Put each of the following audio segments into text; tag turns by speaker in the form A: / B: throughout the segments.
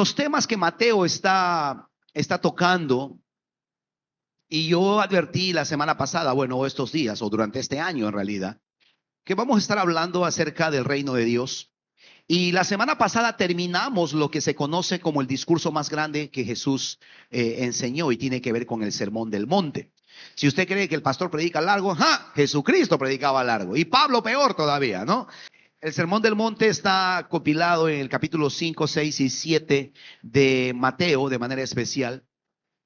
A: los temas que Mateo está tocando, y yo advertí la semana pasada, bueno, estos días o durante este año en realidad, que vamos a estar hablando acerca del reino de Dios. Y la semana pasada terminamos lo que se conoce como el discurso más grande que Jesús enseñó, y tiene que ver con el Sermón del Monte. Si usted cree que el pastor predica largo, ¡ja! Jesucristo predicaba largo, y Pablo peor todavía, ¿no? El Sermón del Monte está compilado en el capítulo 5, 6 y 7 de Mateo de manera especial.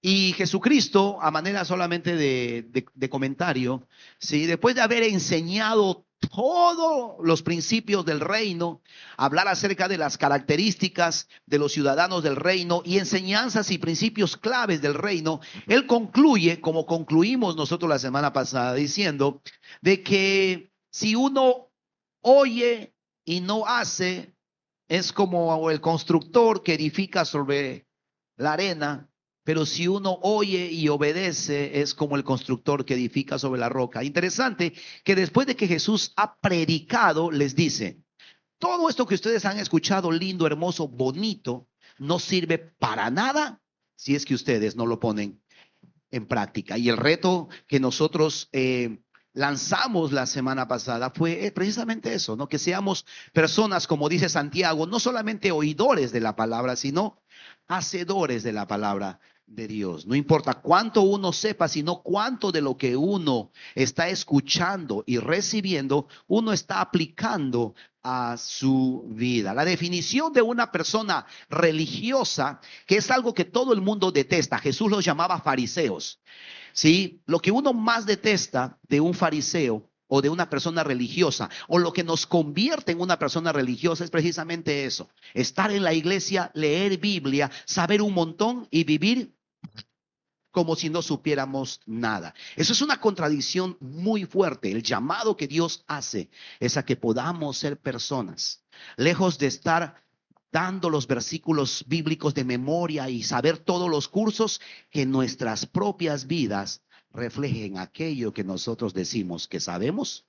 A: Y Jesucristo, a manera solamente de comentario, ¿sí? Después de haber enseñado todos los principios del reino, hablar acerca de las características de los ciudadanos del reino y enseñanzas y principios claves del reino, él concluye, como concluimos nosotros la semana pasada, diciendo de que si uno oye y no hace, es como el constructor que edifica sobre la arena. Pero si uno oye y obedece, es como el constructor que edifica sobre la roca. Interesante que después de que Jesús ha predicado, les dice, todo esto que ustedes han escuchado, lindo, hermoso, bonito, no sirve para nada si es que ustedes no lo ponen en práctica. Y el reto que nosotros lanzamos la semana pasada fue precisamente eso, ¿no? Que seamos personas, como dice Santiago, no solamente oidores de la palabra, sino hacedores de la palabra de Dios. No importa cuánto uno sepa, sino cuánto de lo que uno está escuchando y recibiendo, uno está aplicando a su vida. La definición de una persona religiosa, que es algo que todo el mundo detesta, Jesús los llamaba fariseos. ¿Sí? Lo que uno más detesta de un fariseo o de una persona religiosa, o lo que nos convierte en una persona religiosa, es precisamente eso: estar en la iglesia, leer Biblia, saber un montón y vivir como si no supiéramos nada. Eso es una contradicción muy fuerte. El llamado que Dios hace es a que podamos ser personas, lejos de estar dando los versículos bíblicos de memoria y saber todos los cursos, que nuestras propias vidas reflejen aquello que nosotros decimos que sabemos,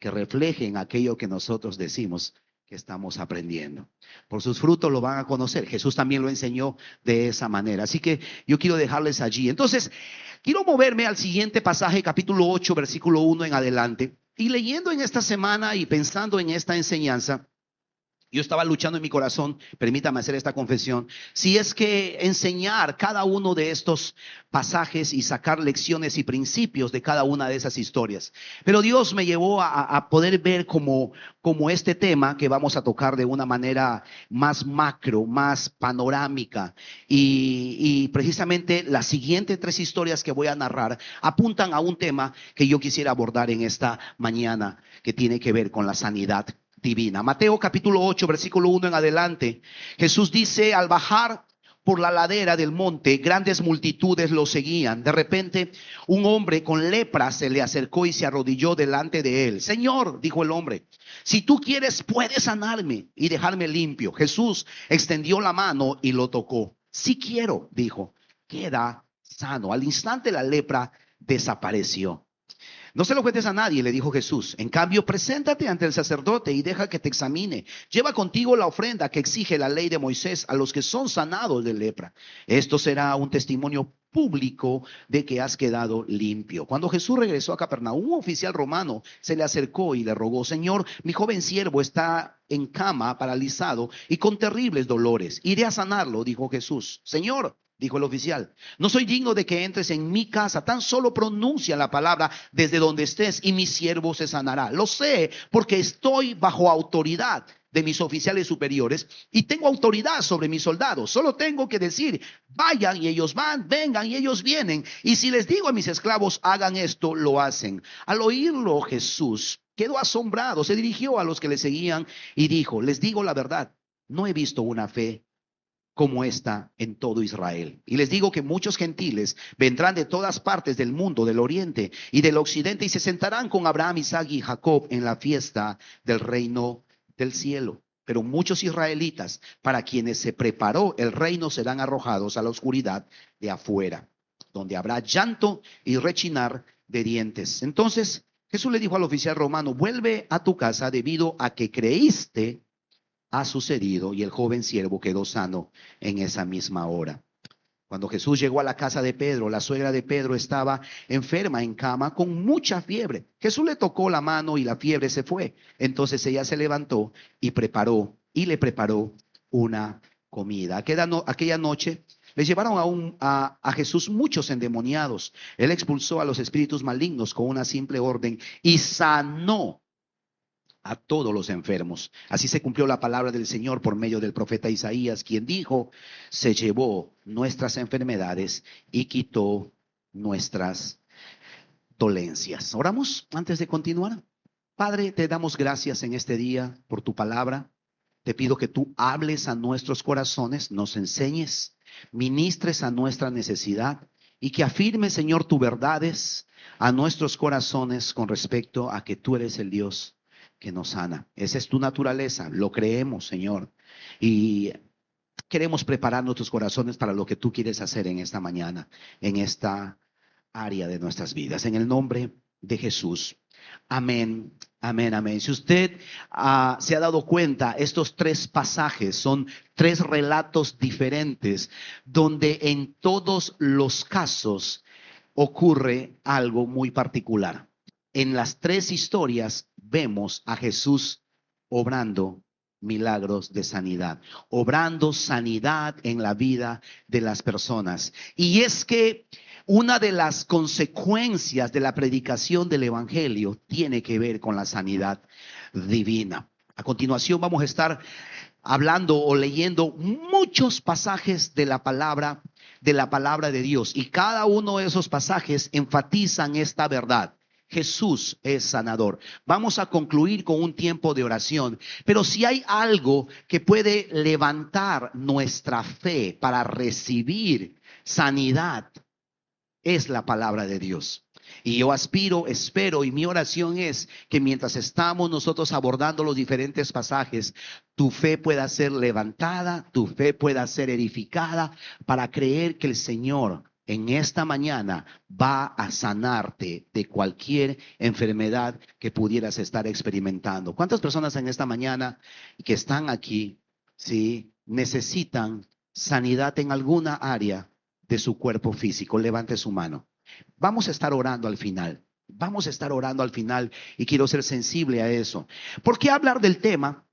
A: que reflejen aquello que nosotros decimos que estamos aprendiendo. Por sus frutos lo van a conocer. Jesús también lo enseñó de esa manera. Así que yo quiero dejarles allí. Entonces, quiero moverme al siguiente pasaje, capítulo 8, versículo 1 en adelante. Y leyendo en esta semana y pensando en esta enseñanza, yo estaba luchando en mi corazón, permítame hacer esta confesión, si es que enseñar cada uno de estos pasajes y sacar lecciones y principios de cada una de esas historias. Pero Dios me llevó a poder ver como este tema que vamos a tocar de una manera más macro, más panorámica. Y precisamente las siguientes tres historias que voy a narrar apuntan a un tema que yo quisiera abordar en esta mañana, que tiene que ver con la sanidad divina. Mateo capítulo 8, versículo 1 en adelante. Jesús dice: al bajar por la ladera del monte, grandes multitudes lo seguían. De repente, un hombre con lepra se le acercó y se arrodilló delante de él. Señor, dijo el hombre, si tú quieres, puedes sanarme y dejarme limpio. Jesús extendió la mano y lo tocó. Sí quiero, dijo, queda sano. Al instante la lepra desapareció. No se lo cuentes a nadie, le dijo Jesús. En cambio, preséntate ante el sacerdote y deja que te examine. Lleva contigo la ofrenda que exige la ley de Moisés a los que son sanados de lepra. Esto será un testimonio público de que has quedado limpio. Cuando Jesús regresó a Capernaum, un oficial romano se le acercó y le rogó: Señor, mi joven siervo está en cama, paralizado y con terribles dolores. Iré a sanarlo, dijo Jesús. Señor, dijo el oficial, no soy digno de que entres en mi casa, tan solo pronuncia la palabra desde donde estés y mi siervo se sanará. Lo sé porque estoy bajo autoridad de mis oficiales superiores y tengo autoridad sobre mis soldados. Solo tengo que decir, vayan y ellos van, vengan y ellos vienen. Y si les digo a mis esclavos, hagan esto, lo hacen. Al oírlo, Jesús quedó asombrado, se dirigió a los que le seguían y dijo: les digo la verdad, no he visto una fe como esta en todo Israel. Y les digo que muchos gentiles vendrán de todas partes del mundo, del oriente y del occidente, y se sentarán con Abraham, Isaac y Jacob en la fiesta del reino del cielo. Pero muchos israelitas, para quienes se preparó el reino, serán arrojados a la oscuridad de afuera, donde habrá llanto y rechinar de dientes. Entonces Jesús le dijo al oficial romano: vuelve a tu casa, debido a que creíste, ha sucedido y el joven siervo quedó sano en esa misma hora. Cuando Jesús llegó a la casa de Pedro, la suegra de Pedro estaba enferma en cama con mucha fiebre. Jesús le tocó la mano y la fiebre se fue. Entonces ella se levantó y le preparó una comida. Aquella noche le llevaron a Jesús muchos endemoniados. Él expulsó a los espíritus malignos con una simple orden y sanó a todos los enfermos. Así se cumplió la palabra del Señor por medio del profeta Isaías, quien dijo: se llevó nuestras enfermedades y quitó nuestras dolencias. Oramos antes de continuar. Padre, te damos gracias en este día por tu palabra. Te pido que tú hables a nuestros corazones, nos enseñes, ministres a nuestra necesidad y que afirmes, Señor, tus verdades a nuestros corazones con respecto a que tú eres el Dios que nos sana. Esa es tu naturaleza, lo creemos, Señor. Y queremos preparar nuestros corazones para lo que tú quieres hacer en esta mañana, en esta área de nuestras vidas. En el nombre de Jesús. Amén, amén, amén. Si usted se ha dado cuenta, estos tres pasajes son tres relatos diferentes, donde en todos los casos ocurre algo muy particular. En las tres historias vemos a Jesús obrando milagros de sanidad, obrando sanidad en la vida de las personas. Y es que una de las consecuencias de la predicación del evangelio tiene que ver con la sanidad divina. A continuación vamos a estar hablando o leyendo muchos pasajes de la palabra de Dios, y cada uno de esos pasajes enfatizan esta verdad: Jesús es sanador. Vamos a concluir con un tiempo de oración, pero si hay algo que puede levantar nuestra fe para recibir sanidad, es la palabra de Dios. Y yo espero, y mi oración es que mientras estamos nosotros abordando los diferentes pasajes, tu fe pueda ser levantada, tu fe pueda ser edificada para creer que el Señor en esta mañana va a sanarte de cualquier enfermedad que pudieras estar experimentando. ¿Cuántas personas en esta mañana que están aquí, sí, necesitan sanidad en alguna área de su cuerpo físico? Levante su mano. Vamos a estar orando al final. Vamos a estar orando al final y quiero ser sensible a eso. ¿Por qué hablar del tema?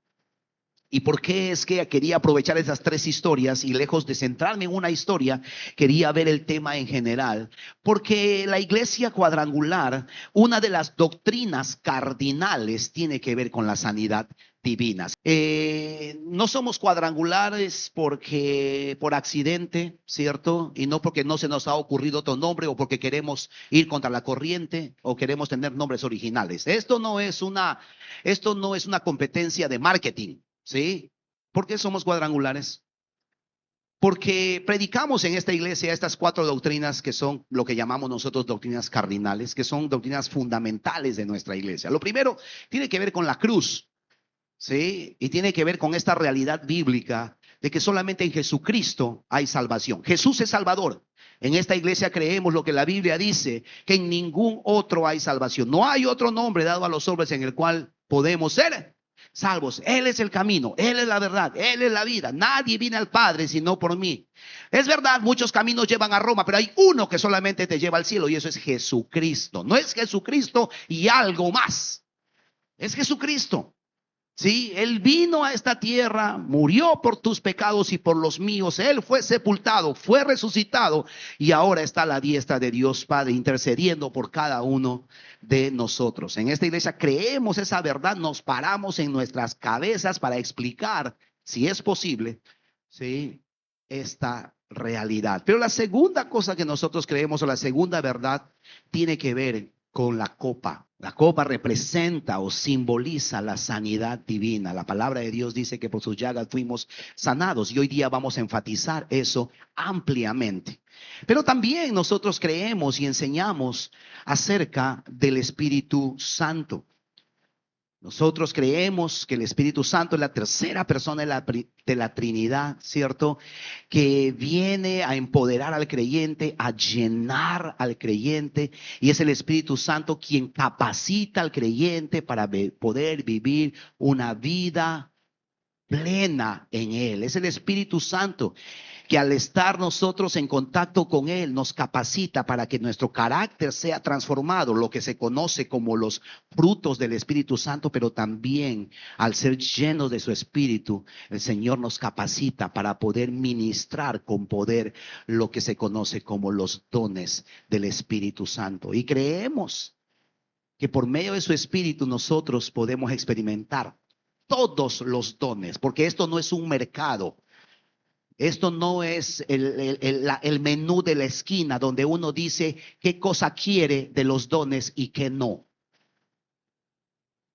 A: ¿Y por qué es que quería aprovechar esas tres historias y lejos de centrarme en una historia, quería ver el tema en general? Porque la iglesia cuadrangular, una de las doctrinas cardinales tiene que ver con la sanidad divina. No somos cuadrangulares porque por accidente, ¿cierto? Y no porque no se nos ha ocurrido otro nombre o porque queremos ir contra la corriente o queremos tener nombres originales. Esto no es una competencia de marketing. ¿Sí? ¿Por qué somos cuadrangulares? Porque predicamos en esta iglesia estas cuatro doctrinas que son lo que llamamos nosotros doctrinas cardinales, que son doctrinas fundamentales de nuestra iglesia. Lo primero tiene que ver con la cruz, ¿sí? Y tiene que ver con esta realidad bíblica de que solamente en Jesucristo hay salvación. Jesús es Salvador. En esta iglesia creemos lo que la Biblia dice, que en ningún otro hay salvación. No hay otro nombre dado a los hombres en el cual podemos ser salvos. Él es el camino, Él es la verdad, Él es la vida. Nadie viene al Padre sino por mí. Es verdad, muchos caminos llevan a Roma, pero hay uno que solamente te lleva al cielo y eso es Jesucristo. No es Jesucristo y algo más. Es Jesucristo. Sí, Él vino a esta tierra, murió por tus pecados y por los míos. Él fue sepultado, fue resucitado y ahora está a la diestra de Dios Padre intercediendo por cada uno de nosotros. En esta iglesia creemos esa verdad, nos paramos en nuestras cabezas para explicar, si es posible, sí, esta realidad. Pero la segunda cosa que nosotros creemos, o la segunda verdad, tiene que ver con la copa. La copa representa o simboliza la sanidad divina. La palabra de Dios dice que por sus llagas fuimos sanados y hoy día vamos a enfatizar eso ampliamente. Pero también nosotros creemos y enseñamos acerca del Espíritu Santo. Nosotros creemos que el Espíritu Santo es la tercera persona de la Trinidad, ¿cierto? Que viene a empoderar al creyente, a llenar al creyente. Y es el Espíritu Santo quien capacita al creyente para poder vivir una vida plena en Él. Es el Espíritu Santo que al estar nosotros en contacto con Él nos capacita para que nuestro carácter sea transformado, lo que se conoce como los frutos del Espíritu Santo, pero también al ser llenos de su Espíritu, el Señor nos capacita para poder ministrar con poder lo que se conoce como los dones del Espíritu Santo. Y creemos que por medio de su Espíritu nosotros podemos experimentar todos los dones, porque esto no es un mercado. Esto no es el menú de la esquina donde uno dice qué cosa quiere de los dones y qué no.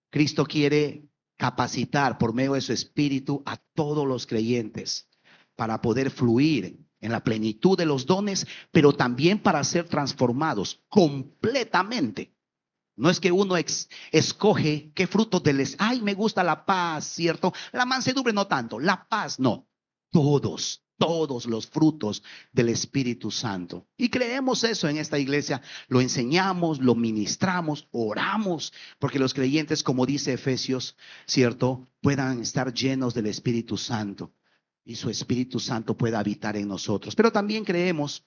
A: Cristo quiere capacitar por medio de su Espíritu a todos los creyentes para poder fluir en la plenitud de los dones, pero también para ser transformados completamente. No es que uno escoge qué frutos ay, me gusta la paz, ¿cierto? La mansedumbre no tanto, la paz no. Todos los frutos del Espíritu Santo. Y creemos eso en esta iglesia. Lo enseñamos, lo ministramos, oramos, porque los creyentes, como dice Efesios, ¿cierto? Puedan estar llenos del Espíritu Santo y su Espíritu Santo pueda habitar en nosotros. Pero también creemos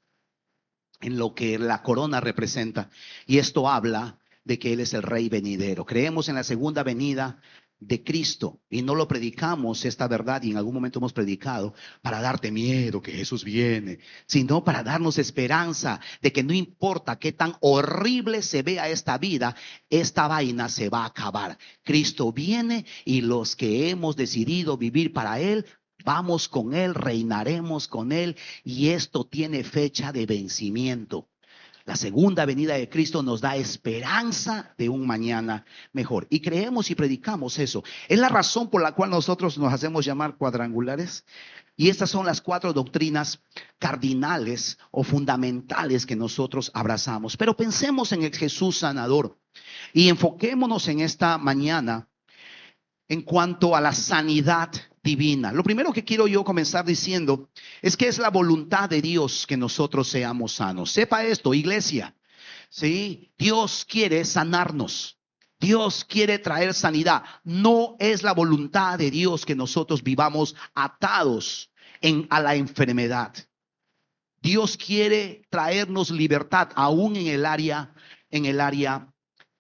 A: en lo que la corona representa. Y esto habla de que Él es el Rey venidero. Creemos en la segunda venida de Cristo y no lo predicamos esta verdad, y en algún momento hemos predicado para darte miedo que Jesús viene, sino para darnos esperanza de que no importa qué tan horrible se vea esta vida, esta vaina se va a acabar. Cristo viene y los que hemos decidido vivir para Él, vamos con Él, reinaremos con Él, y esto tiene fecha de vencimiento. La segunda venida de Cristo nos da esperanza de un mañana mejor. Y creemos y predicamos eso. Es la razón por la cual nosotros nos hacemos llamar cuadrangulares. Y estas son las 4 doctrinas cardinales o fundamentales que nosotros abrazamos. Pero pensemos en el Jesús sanador y enfoquémonos en esta mañana en cuanto a la sanidad divina. Lo primero que quiero yo comenzar diciendo es que es la voluntad de Dios que nosotros seamos sanos. Sepa esto, iglesia, ¿sí? Dios quiere sanarnos. Dios quiere traer sanidad. No es la voluntad de Dios que nosotros vivamos atados a la enfermedad. Dios quiere traernos libertad aún en el área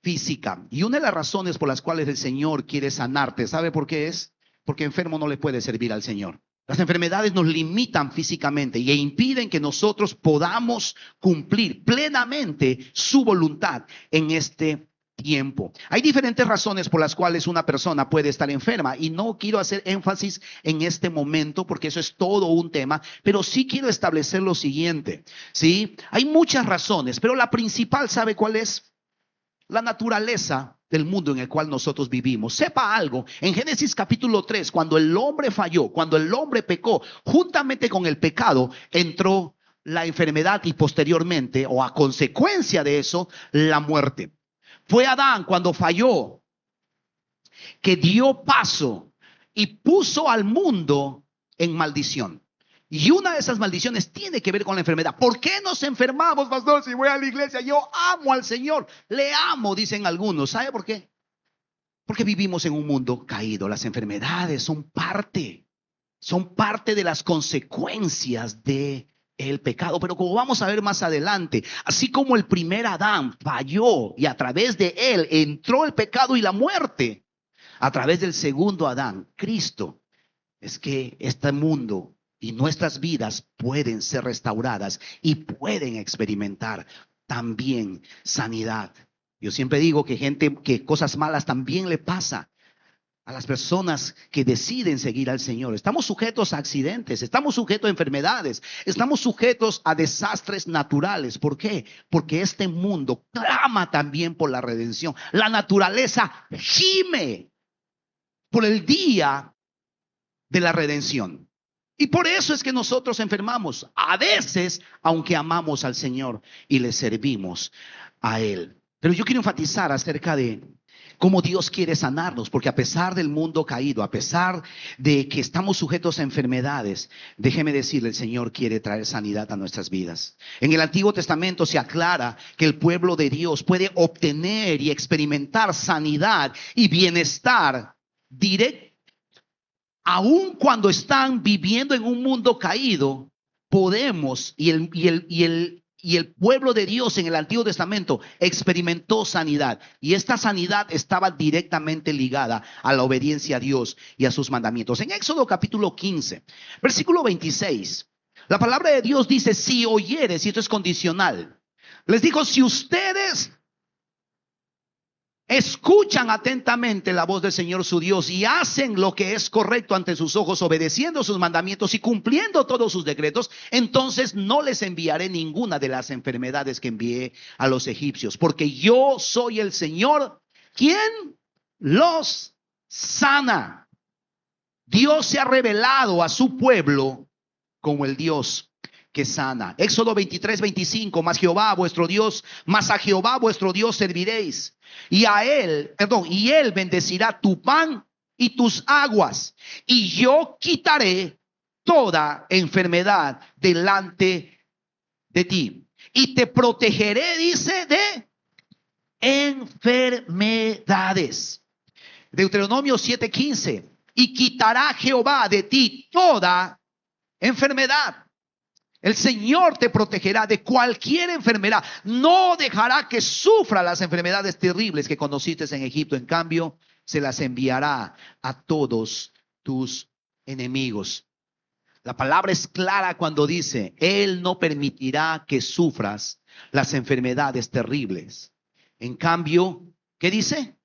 A: física. Y una de las razones por las cuales el Señor quiere sanarte, ¿sabe por qué es? Porque enfermo no le puede servir al Señor. Las enfermedades nos limitan físicamente e impiden que nosotros podamos cumplir plenamente su voluntad en este tiempo. Hay diferentes razones por las cuales una persona puede estar enferma, y no quiero hacer énfasis en este momento porque eso es todo un tema, pero sí quiero establecer lo siguiente, ¿sí? Hay muchas razones, pero la principal, ¿sabe cuál es? La naturaleza del mundo en el cual nosotros vivimos. Sepa algo, en Génesis capítulo 3, cuando el hombre falló, cuando el hombre pecó, juntamente con el pecado entró la enfermedad y posteriormente, o a consecuencia de eso, la muerte. Fue Adán cuando falló que dio paso y puso al mundo en maldición. Y una de esas maldiciones tiene que ver con la enfermedad. ¿Por qué nos enfermamos, pastor? Si voy a la iglesia, yo amo al Señor. Le amo, dicen algunos. ¿Sabe por qué? Porque vivimos en un mundo caído. Las enfermedades son parte de las consecuencias de el pecado. Pero como vamos a ver más adelante, así como el primer Adán falló y a través de él entró el pecado y la muerte, a través del segundo Adán, Cristo, es que este mundo y nuestras vidas pueden ser restauradas y pueden experimentar también sanidad. Yo siempre digo que cosas malas también le pasa a las personas que deciden seguir al Señor. Estamos sujetos a accidentes, estamos sujetos a enfermedades, estamos sujetos a desastres naturales. ¿Por qué? Porque este mundo clama también por la redención. La naturaleza gime por el día de la redención. Y por eso es que nosotros enfermamos a veces, aunque amamos al Señor y le servimos a Él. Pero yo quiero enfatizar acerca de cómo Dios quiere sanarnos, porque a pesar del mundo caído, a pesar de que estamos sujetos a enfermedades, déjeme decirle, el Señor quiere traer sanidad a nuestras vidas. En el Antiguo Testamento se aclara que el pueblo de Dios puede obtener y experimentar sanidad y bienestar directo aun cuando están viviendo en un mundo caído, podemos, y el pueblo de Dios en el Antiguo Testamento experimentó sanidad. Y esta sanidad estaba directamente ligada a la obediencia a Dios y a sus mandamientos. En Éxodo capítulo 15, versículo 26, la palabra de Dios dice: si oyeres, y esto es condicional, les dijo, si ustedes escuchan atentamente la voz del Señor su Dios y hacen lo que es correcto ante sus ojos, obedeciendo sus mandamientos y cumpliendo todos sus decretos, entonces no les enviaré ninguna de las enfermedades que envié a los egipcios, porque yo soy el Señor quien los sana. Dios se ha revelado a su pueblo como el Dios que sana. Éxodo 23, 25, mas a Jehová vuestro Dios serviréis, y él bendecirá tu pan y tus aguas, y yo quitaré toda enfermedad delante de ti, y te protegeré, dice, de enfermedades. Deuteronomio 7:15, y quitará Jehová de ti toda enfermedad. El Señor te protegerá de cualquier enfermedad. No dejará que sufra las enfermedades terribles que conociste en Egipto. En cambio, se las enviará a todos tus enemigos. La palabra es clara cuando dice: Él no permitirá que sufras las enfermedades terribles. En cambio, ¿qué dice?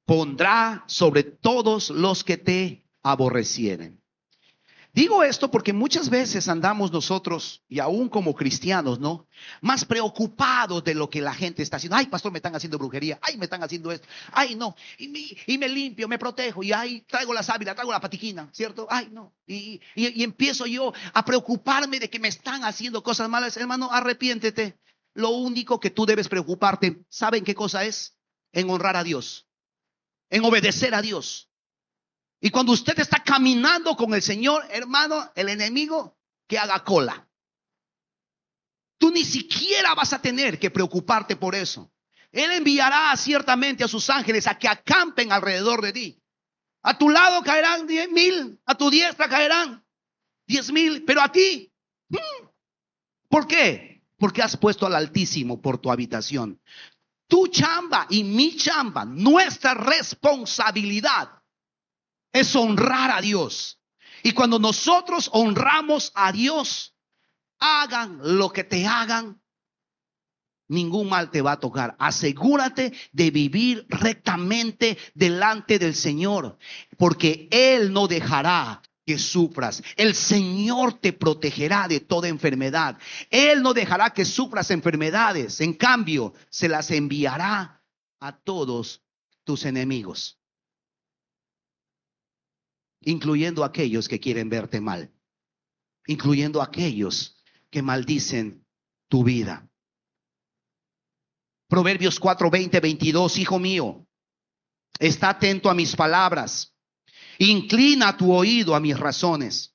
A: Pondrá sobre todos los que te aborrecieren. Digo esto porque muchas veces andamos nosotros, y aún como cristianos, ¿no?, más preocupados de lo que la gente está haciendo. Ay, pastor, me están haciendo brujería. Ay, me están haciendo esto. Ay, no. Y me limpio, me protejo. Y ay, traigo la sábila, traigo la patiquina, ¿cierto? Ay, no. Y empiezo yo a preocuparme de que me están haciendo cosas malas. Hermano, arrepiéntete. Lo único que tú debes preocuparte, ¿saben qué cosa es? En honrar a Dios, en obedecer a Dios. Y cuando usted está caminando con el Señor, hermano, el enemigo que haga cola. Tú ni siquiera vas a tener que preocuparte por eso. Él enviará ciertamente a sus ángeles a que acampen alrededor de ti. A tu lado caerán 10,000, a tu diestra caerán 10,000, pero a ti, ¿por qué? Porque has puesto al Altísimo por tu habitación. Tu chamba y mi chamba, nuestra responsabilidad es honrar a Dios. Y cuando nosotros honramos a Dios, hagan lo que te hagan, ningún mal te va a tocar. Asegúrate de vivir rectamente delante del Señor, porque Él no dejará que sufras. El Señor te protegerá de toda enfermedad. Él no dejará que sufras enfermedades. En cambio, se las enviará a todos tus enemigos, incluyendo aquellos que quieren verte mal, incluyendo aquellos que maldicen tu vida. Proverbios 4, 20, 22, hijo mío, está atento a mis palabras, inclina tu oído a mis razones.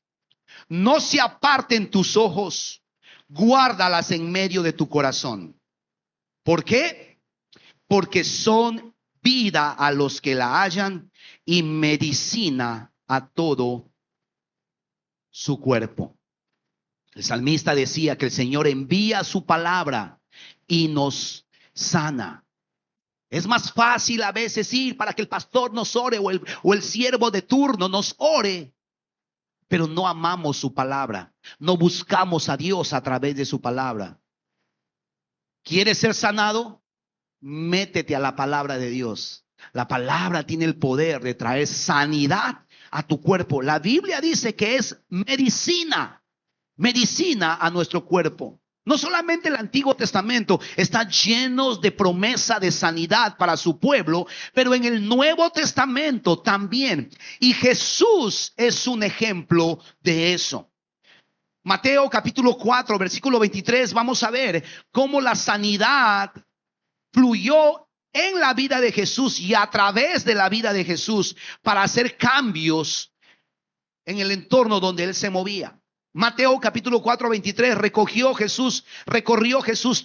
A: No se aparten tus ojos, guárdalas en medio de tu corazón. ¿Por qué? Porque son vida a los que la hallan y medicina a todo su cuerpo. El salmista decía que el Señor envía su palabra y nos sana. Es más fácil a veces ir para que el pastor nos ore o el siervo de turno nos ore, pero no amamos su palabra, no buscamos a Dios a través de su palabra. ¿Quieres ser sanado? Métete a la palabra de Dios. La palabra tiene el poder de traer sanidad a tu cuerpo. La Biblia dice que es medicina a nuestro cuerpo. No solamente el Antiguo Testamento está lleno de promesa de sanidad para su pueblo, pero en el Nuevo Testamento también. Y Jesús es un ejemplo de eso. Mateo capítulo 4, versículo 23, vamos a ver cómo la sanidad fluyó en la vida de Jesús y a través de la vida de Jesús para hacer cambios en el entorno donde él se movía. Mateo capítulo 4, 23, recorrió Jesús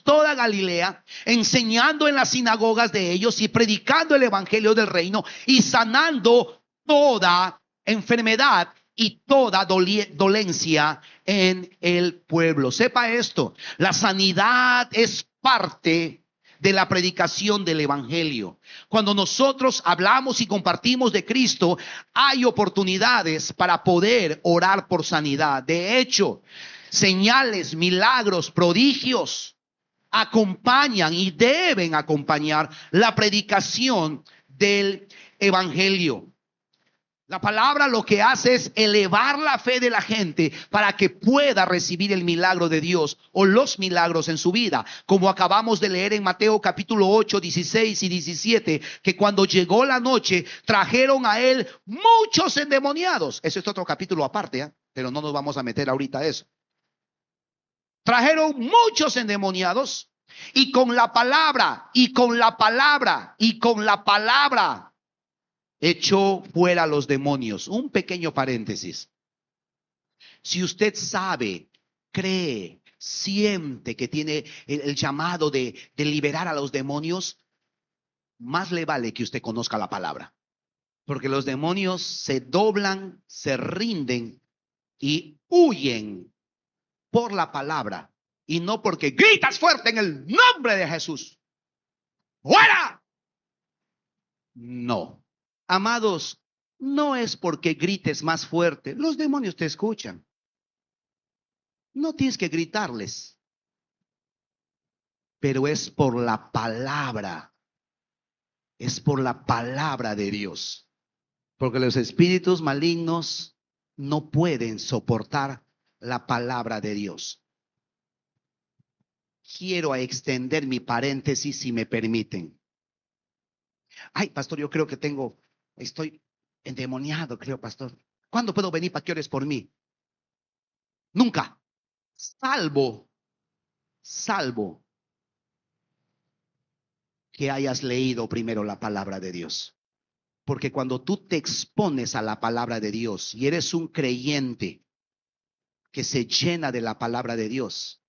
A: toda Galilea, enseñando en las sinagogas de ellos y predicando el evangelio del reino y sanando toda enfermedad y toda dolencia en el pueblo. Sepa esto, la sanidad es parte de la predicación del evangelio. Cuando nosotros hablamos y compartimos de Cristo, hay oportunidades para poder orar por sanidad. De hecho, señales, milagros, prodigios acompañan y deben acompañar la predicación del evangelio. La palabra lo que hace es elevar la fe de la gente para que pueda recibir el milagro de Dios o los milagros en su vida. Como acabamos de leer en Mateo capítulo 8, 16 y 17, que cuando llegó la noche trajeron a él muchos endemoniados. Eso es otro capítulo aparte, pero no nos vamos a meter ahorita a eso. Trajeron muchos endemoniados y con la palabra, echó fuera a los demonios. Un pequeño paréntesis. Si usted sabe, cree, siente que tiene el llamado de liberar a los demonios, más le vale que usted conozca la palabra. Porque los demonios se doblan, se rinden y huyen por la palabra y no porque gritas fuerte en el nombre de Jesús. ¡Fuera! No. Amados, no es porque grites más fuerte. Los demonios te escuchan. No tienes que gritarles. Pero es por la palabra. Es por la palabra de Dios. Porque los espíritus malignos no pueden soportar la palabra de Dios. Quiero extender mi paréntesis si me permiten. Ay, pastor, yo creo que estoy endemoniado, creo, pastor. ¿Cuándo puedo venir para que ores por mí? Nunca. Salvo que hayas leído primero la palabra de Dios. Porque cuando tú te expones a la palabra de Dios y eres un creyente que se llena de la palabra de Dios,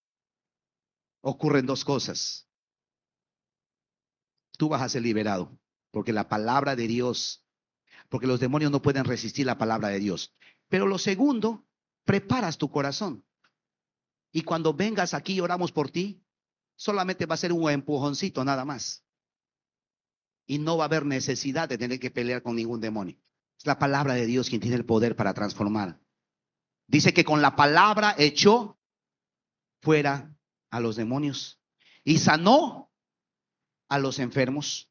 A: ocurren dos cosas. Tú vas a ser liberado, porque la palabra de Dios, porque los demonios no pueden resistir la palabra de Dios. Pero lo segundo, preparas tu corazón. Y cuando vengas aquí y oramos por ti, solamente va a ser un empujoncito nada más. Y no va a haber necesidad de tener que pelear con ningún demonio. Es la palabra de Dios quien tiene el poder para transformar. Dice que con la palabra echó fuera a los demonios y sanó a los enfermos,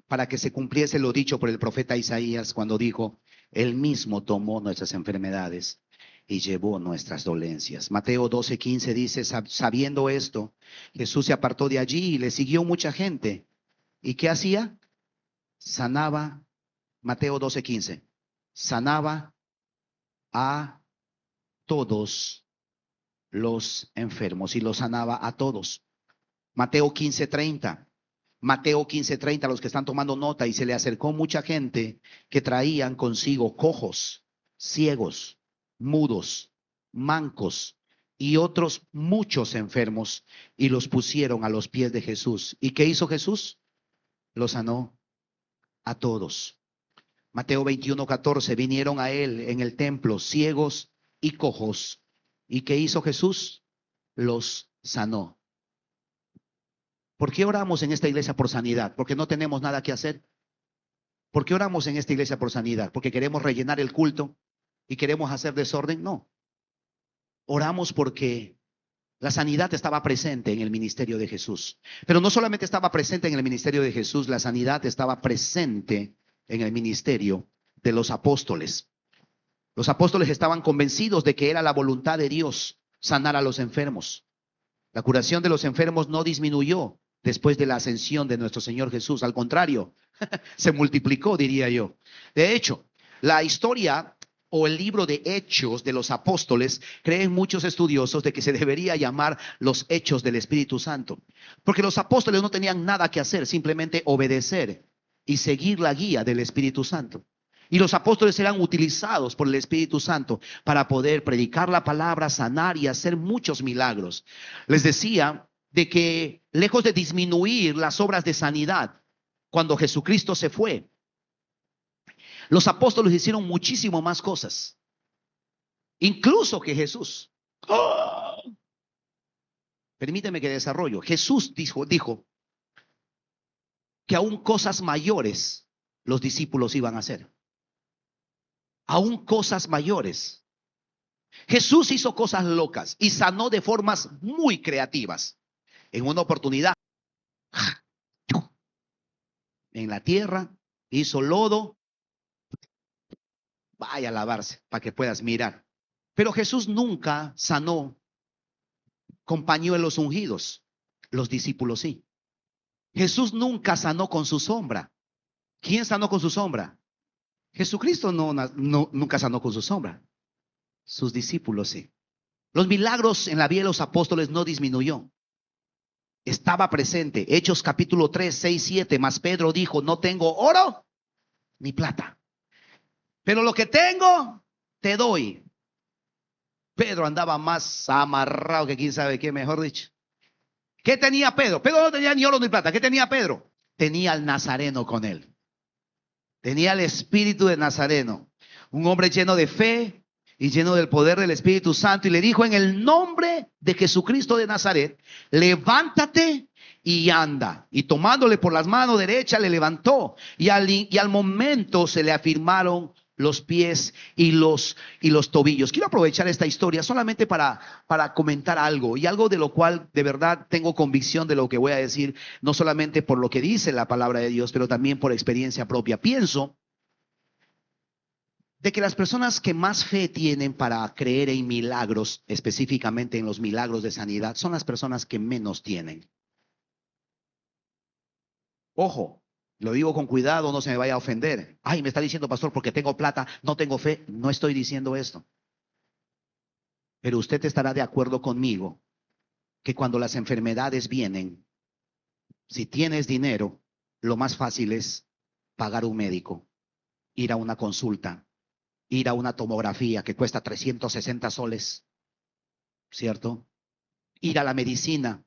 A: para que se cumpliese lo dicho por el profeta Isaías cuando dijo: Él mismo tomó nuestras enfermedades y llevó nuestras dolencias. Mateo 12:15 dice: sabiendo esto, Jesús se apartó de allí y le siguió mucha gente. ¿Y qué hacía? Sanaba. Mateo 12:15. Sanaba a todos los enfermos y los sanaba a todos. Mateo 15:30. Mateo 15:30, los que están tomando nota, y se le acercó mucha gente que traían consigo cojos, ciegos, mudos, mancos y otros muchos enfermos, y los pusieron a los pies de Jesús. ¿Y qué hizo Jesús? Los sanó a todos. Mateo 21:14, vinieron a él en el templo ciegos y cojos. ¿Y qué hizo Jesús? Los sanó. ¿Por qué oramos en esta iglesia por sanidad? ¿Porque no tenemos nada que hacer? ¿Por qué oramos en esta iglesia por sanidad? ¿Porque queremos rellenar el culto y queremos hacer desorden? No. Oramos porque la sanidad estaba presente en el ministerio de Jesús. Pero no solamente estaba presente en el ministerio de Jesús, la sanidad estaba presente en el ministerio de los apóstoles. Los apóstoles estaban convencidos de que era la voluntad de Dios sanar a los enfermos. La curación de los enfermos no disminuyó después de la ascensión de nuestro Señor Jesús. Al contrario, se multiplicó, diría yo. De hecho, la historia o el libro de Hechos de los Apóstoles, creen muchos estudiosos de que se debería llamar los Hechos del Espíritu Santo. Porque los apóstoles no tenían nada que hacer, simplemente obedecer y seguir la guía del Espíritu Santo. Y los apóstoles eran utilizados por el Espíritu Santo para poder predicar la palabra, sanar y hacer muchos milagros. Les decía de que lejos de disminuir las obras de sanidad cuando Jesucristo se fue, Los apóstoles hicieron muchísimo más cosas, incluso que Jesús. ¡Oh! Permíteme que desarrollo. Jesús dijo que aún cosas mayores los discípulos iban a hacer. Aún cosas mayores. Jesús hizo cosas locas y sanó de formas muy creativas. En una oportunidad, en la tierra, hizo lodo. Vaya a lavarse para que puedas mirar. Pero Jesús nunca sanó con pañuelos ungidos. Los discípulos sí. Jesús nunca sanó con su sombra. ¿Quién sanó con su sombra? Jesucristo nunca sanó con su sombra. Sus discípulos sí. Los milagros en la vida de los apóstoles no disminuyó. Estaba presente. Hechos capítulo 3, 6, 7. Mas Pedro dijo, no tengo oro ni plata, pero lo que tengo te doy. Pedro andaba más amarrado que quién sabe qué, mejor dicho. ¿Qué tenía Pedro? Pedro no tenía ni oro ni plata. ¿Qué tenía Pedro? Tenía al Nazareno con él. Tenía el espíritu de Nazareno. Un hombre lleno de fe y lleno del poder del Espíritu Santo. Y le dijo, en el nombre de Jesucristo de Nazaret, levántate y anda. Y tomándole por las manos derechas, le levantó. Y al momento se le afirmaron los pies y los tobillos. Quiero aprovechar esta historia solamente para comentar algo, y algo de lo cual de verdad tengo convicción de lo que voy a decir, no solamente por lo que dice la palabra de Dios, pero también por experiencia propia. Pienso de que las personas que más fe tienen para creer en milagros, específicamente en los milagros de sanidad, son las personas que menos tienen. Ojo, lo digo con cuidado, no se me vaya a ofender. Ay, me está diciendo, pastor, porque tengo plata, no tengo fe. No estoy diciendo esto. Pero usted estará de acuerdo conmigo que cuando las enfermedades vienen, si tienes dinero, lo más fácil es pagar un médico, ir a una consulta, ir a una tomografía que cuesta 360 soles, ¿cierto? Ir a la medicina,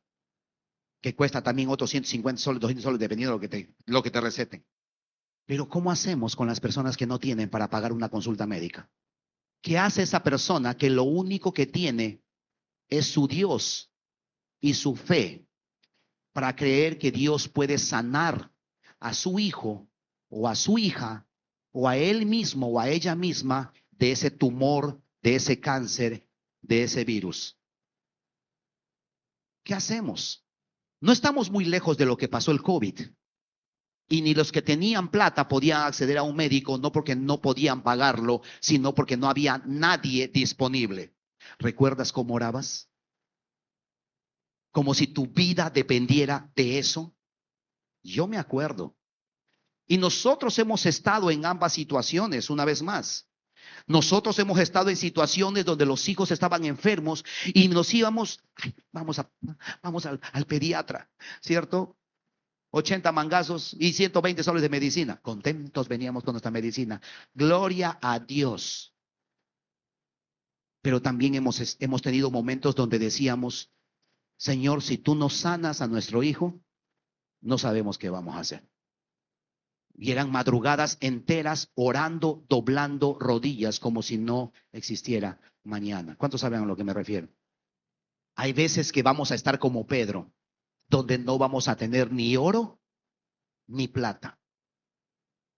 A: que cuesta también otros 150 soles, 200 soles, dependiendo de lo que te receten. Pero ¿cómo hacemos con las personas que no tienen para pagar una consulta médica? ¿Qué hace esa persona que lo único que tiene es su Dios y su fe para creer que Dios puede sanar a su hijo o a su hija o a él mismo o a ella misma de ese tumor, de ese cáncer, de ese virus? ¿Qué hacemos? No estamos muy lejos de lo que pasó el COVID. Y ni los que tenían plata podían acceder a un médico, no porque no podían pagarlo, sino porque no había nadie disponible. ¿Recuerdas cómo orabas? Como si tu vida dependiera de eso. Yo me acuerdo. Y nosotros hemos estado en ambas situaciones, una vez más. Nosotros hemos estado en situaciones donde los hijos estaban enfermos y nos íbamos, ay, vamos al pediatra, ¿cierto? 80 mangazos y 120 soles de medicina. Contentos veníamos con nuestra medicina. Gloria a Dios. Pero también hemos tenido momentos donde decíamos, Señor, si tú no sanas a nuestro hijo, no sabemos qué vamos a hacer. Y eran madrugadas enteras orando, doblando rodillas como si no existiera mañana. ¿Cuántos saben a lo que me refiero? Hay veces que vamos a estar como Pedro, donde no vamos a tener ni oro ni plata.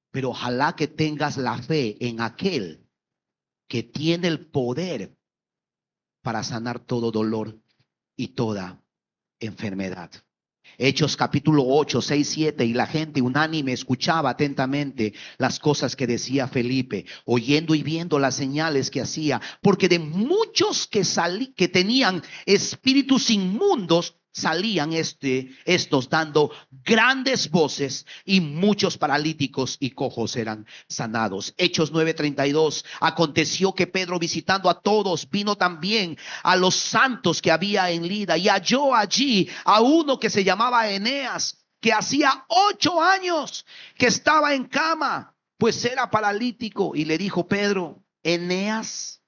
A: Pero ojalá que tengas la fe en aquel que tiene el poder para sanar todo dolor y toda enfermedad. Hechos capítulo 8, 6, 7, y la gente unánime escuchaba atentamente las cosas que decía Felipe, oyendo y viendo las señales que hacía, porque de muchos que tenían espíritus inmundos, salían estos dando grandes voces, y muchos paralíticos y cojos eran sanados. Hechos 9:32, aconteció que Pedro, visitando a todos, vino también a los santos que había en Lida, y halló allí a uno que se llamaba Eneas, que hacía 8 años que estaba en cama, pues era paralítico. Y le dijo Pedro, Eneas,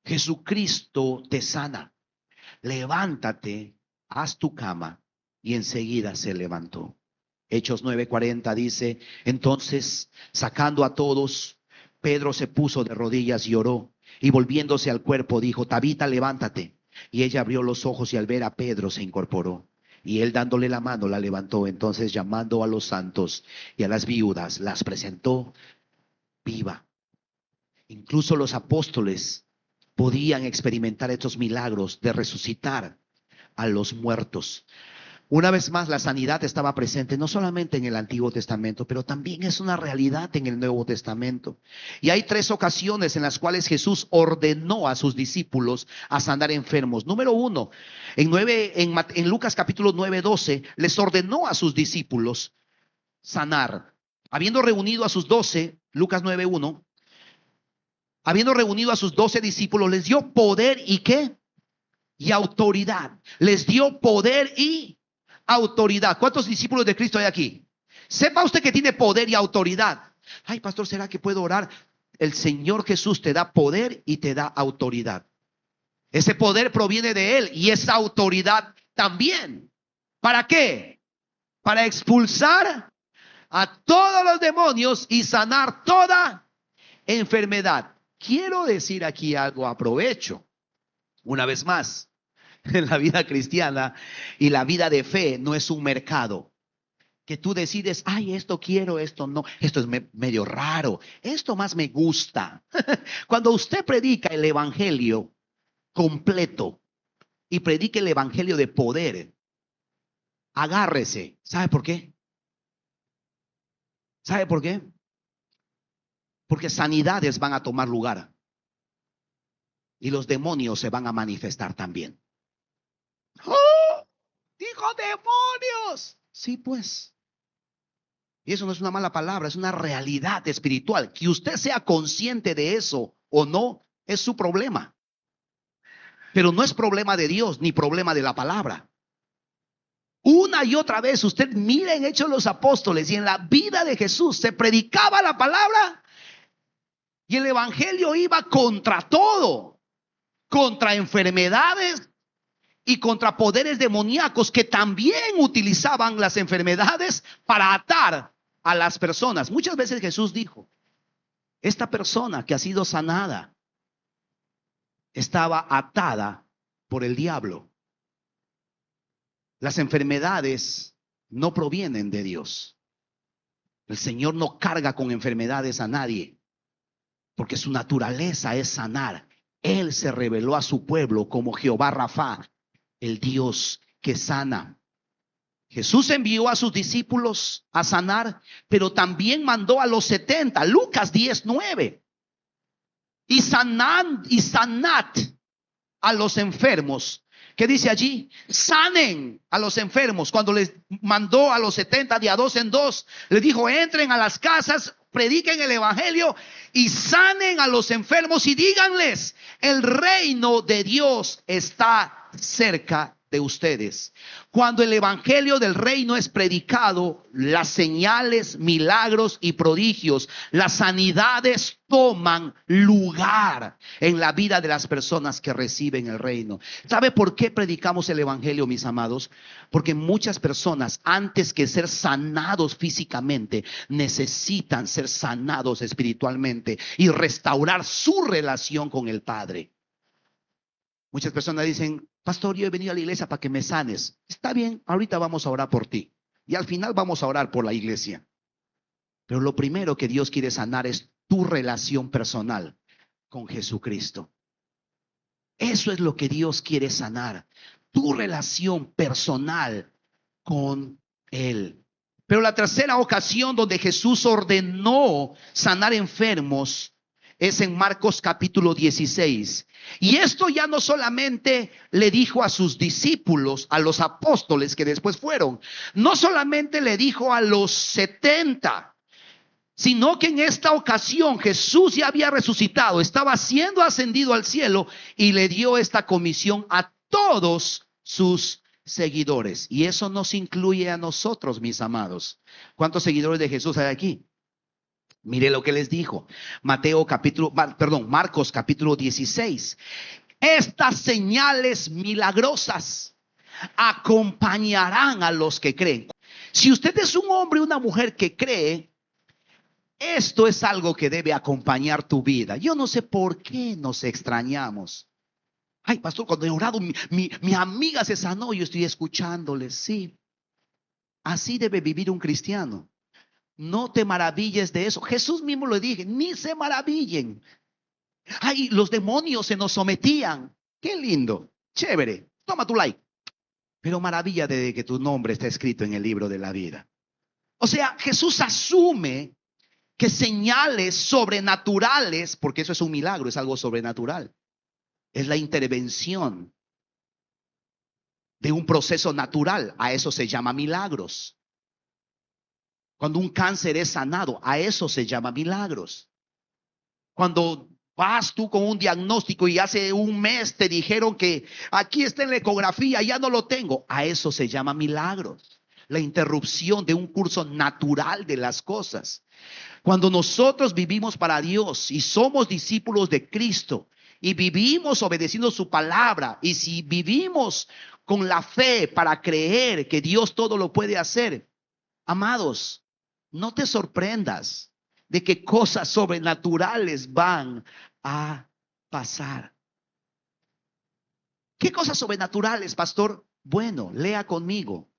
A: Jesucristo te sana. Levántate, haz tu cama. Y enseguida se levantó. Hechos 9:40 dice: entonces, sacando a todos, Pedro se puso de rodillas y oró, y volviéndose al cuerpo dijo: Tabita, levántate. Y ella abrió los ojos y al ver a Pedro se incorporó. Y él, dándole la mano, la levantó. Entonces, llamando a los santos y a las viudas, las presentó viva. Incluso los apóstoles podían experimentar estos milagros de resucitar a los muertos. Una vez más, la sanidad estaba presente no solamente en el Antiguo Testamento, pero también es una realidad en el Nuevo Testamento. Y hay 3 ocasiones en las cuales Jesús ordenó a sus discípulos a sanar enfermos. Número 1, en Lucas capítulo 9:12, les ordenó a sus discípulos sanar. Habiendo reunido a sus 12, Lucas 9:1, habiendo reunido a sus 12 discípulos, les dio poder y ¿qué? Y autoridad. Les dio poder y autoridad. ¿Cuántos discípulos de Cristo hay aquí? Sepa usted que tiene poder y autoridad. Ay, pastor, ¿será que puedo orar? El Señor Jesús te da poder y te da autoridad. Ese poder proviene de Él y esa autoridad también. ¿Para qué? Para expulsar a todos los demonios y sanar toda enfermedad. Quiero decir aquí algo, aprovecho. Una vez más, en la vida cristiana y la vida de fe no es un mercado que tú decides: ay, esto quiero, esto no, esto es medio raro, esto más me gusta. Cuando usted predica el evangelio completo y predica el evangelio de poder, agárrese. ¿Sabe por qué? ¿Sabe por qué? Porque sanidades van a tomar lugar y los demonios se van a manifestar también. ¡Oh! Dijo demonios. Sí, pues. Y eso no es una mala palabra, es una realidad espiritual. Que usted sea consciente de eso o no, es su problema. Pero no es problema de Dios ni problema de la palabra. Una y otra vez usted mira en Hechos de los Apóstoles y en la vida de Jesús se predicaba la palabra y el evangelio iba contra todo, contra enfermedades y contra poderes demoníacos que también utilizaban las enfermedades para atar a las personas. Muchas veces Jesús dijo: esta persona que ha sido sanada estaba atada por el diablo. Las enfermedades no provienen de Dios. El Señor no carga con enfermedades a nadie, porque su naturaleza es sanar. Él se reveló a su pueblo como Jehová Rafa, el Dios que sana. Jesús envió a sus discípulos a sanar, pero también mandó a los 70, Lucas 10:9. Y sanad a los enfermos. ¿Qué dice allí? Sanen a los enfermos. Cuando les mandó a los 70 de a 2 en 2, les dijo: entren a las casas, prediquen el evangelio y sanen a los enfermos y díganles: el reino de Dios está cerca de ustedes. Cuando el evangelio del reino es predicado, las señales, milagros y prodigios, las sanidades toman lugar en la vida de las personas que reciben el reino. ¿Sabe por qué predicamos el evangelio, mis amados? Porque muchas personas, antes que ser sanados físicamente, necesitan ser sanados espiritualmente y restaurar su relación con el Padre. Muchas personas dicen: pastor, yo he venido a la iglesia para que me sanes. Está bien, ahorita vamos a orar por ti. Y al final vamos a orar por la iglesia. Pero lo primero que Dios quiere sanar es tu relación personal con Jesucristo. Eso es lo que Dios quiere sanar. Tu relación personal con Él. Pero la tercera ocasión donde Jesús ordenó sanar enfermos es en Marcos capítulo 16. Y esto ya no solamente le dijo a sus discípulos, a los apóstoles que después fueron, no solamente le dijo a los 70, sino que en esta ocasión Jesús ya había resucitado, estaba siendo ascendido al cielo y le dio esta comisión a todos sus seguidores. Y eso nos incluye a nosotros, mis amados. ¿Cuántos seguidores de Jesús hay aquí? Mire lo que les dijo. Marcos capítulo 16. Estas señales milagrosas acompañarán a los que creen. Si usted es un hombre o una mujer que cree, esto es algo que debe acompañar tu vida. Yo no sé por qué nos extrañamos. Ay, pastor, cuando he orado, mi amiga se sanó, yo estoy escuchándole. Sí, así debe vivir un cristiano. No te maravilles de eso. Jesús mismo lo dije, ni se maravillen. Ay, los demonios se nos sometían. Qué lindo, chévere. Toma tu like. Pero maravilla de que tu nombre está escrito en el libro de la vida. O sea, Jesús asume que señales sobrenaturales, porque eso es un milagro, es algo sobrenatural. Es la intervención de un proceso natural. A eso se llama milagros. Cuando un cáncer es sanado, a eso se llama milagros. Cuando vas tú con un diagnóstico y hace un mes te dijeron que aquí está en la ecografía, ya no lo tengo, a eso se llama milagros. La interrupción de un curso natural de las cosas. Cuando nosotros vivimos para Dios y somos discípulos de Cristo y vivimos obedeciendo su palabra, y si vivimos con la fe para creer que Dios todo lo puede hacer, amados, no te sorprendas de que cosas sobrenaturales van a pasar. ¿Qué cosas sobrenaturales, pastor? Bueno, lea conmigo.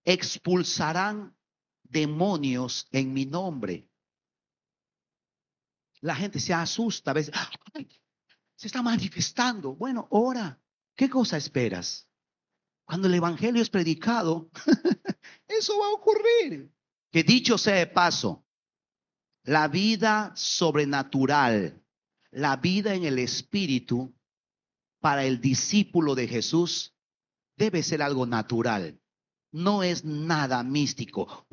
A: Expulsarán demonios en mi nombre. La gente se asusta a veces. ¡Ay! Se está manifestando. Bueno, ora. ¿Qué cosa esperas? Cuando el evangelio es predicado, eso va a ocurrir. Que dicho sea de paso, la vida sobrenatural, la vida en el espíritu, para el discípulo de Jesús, debe ser algo natural. No es nada místico.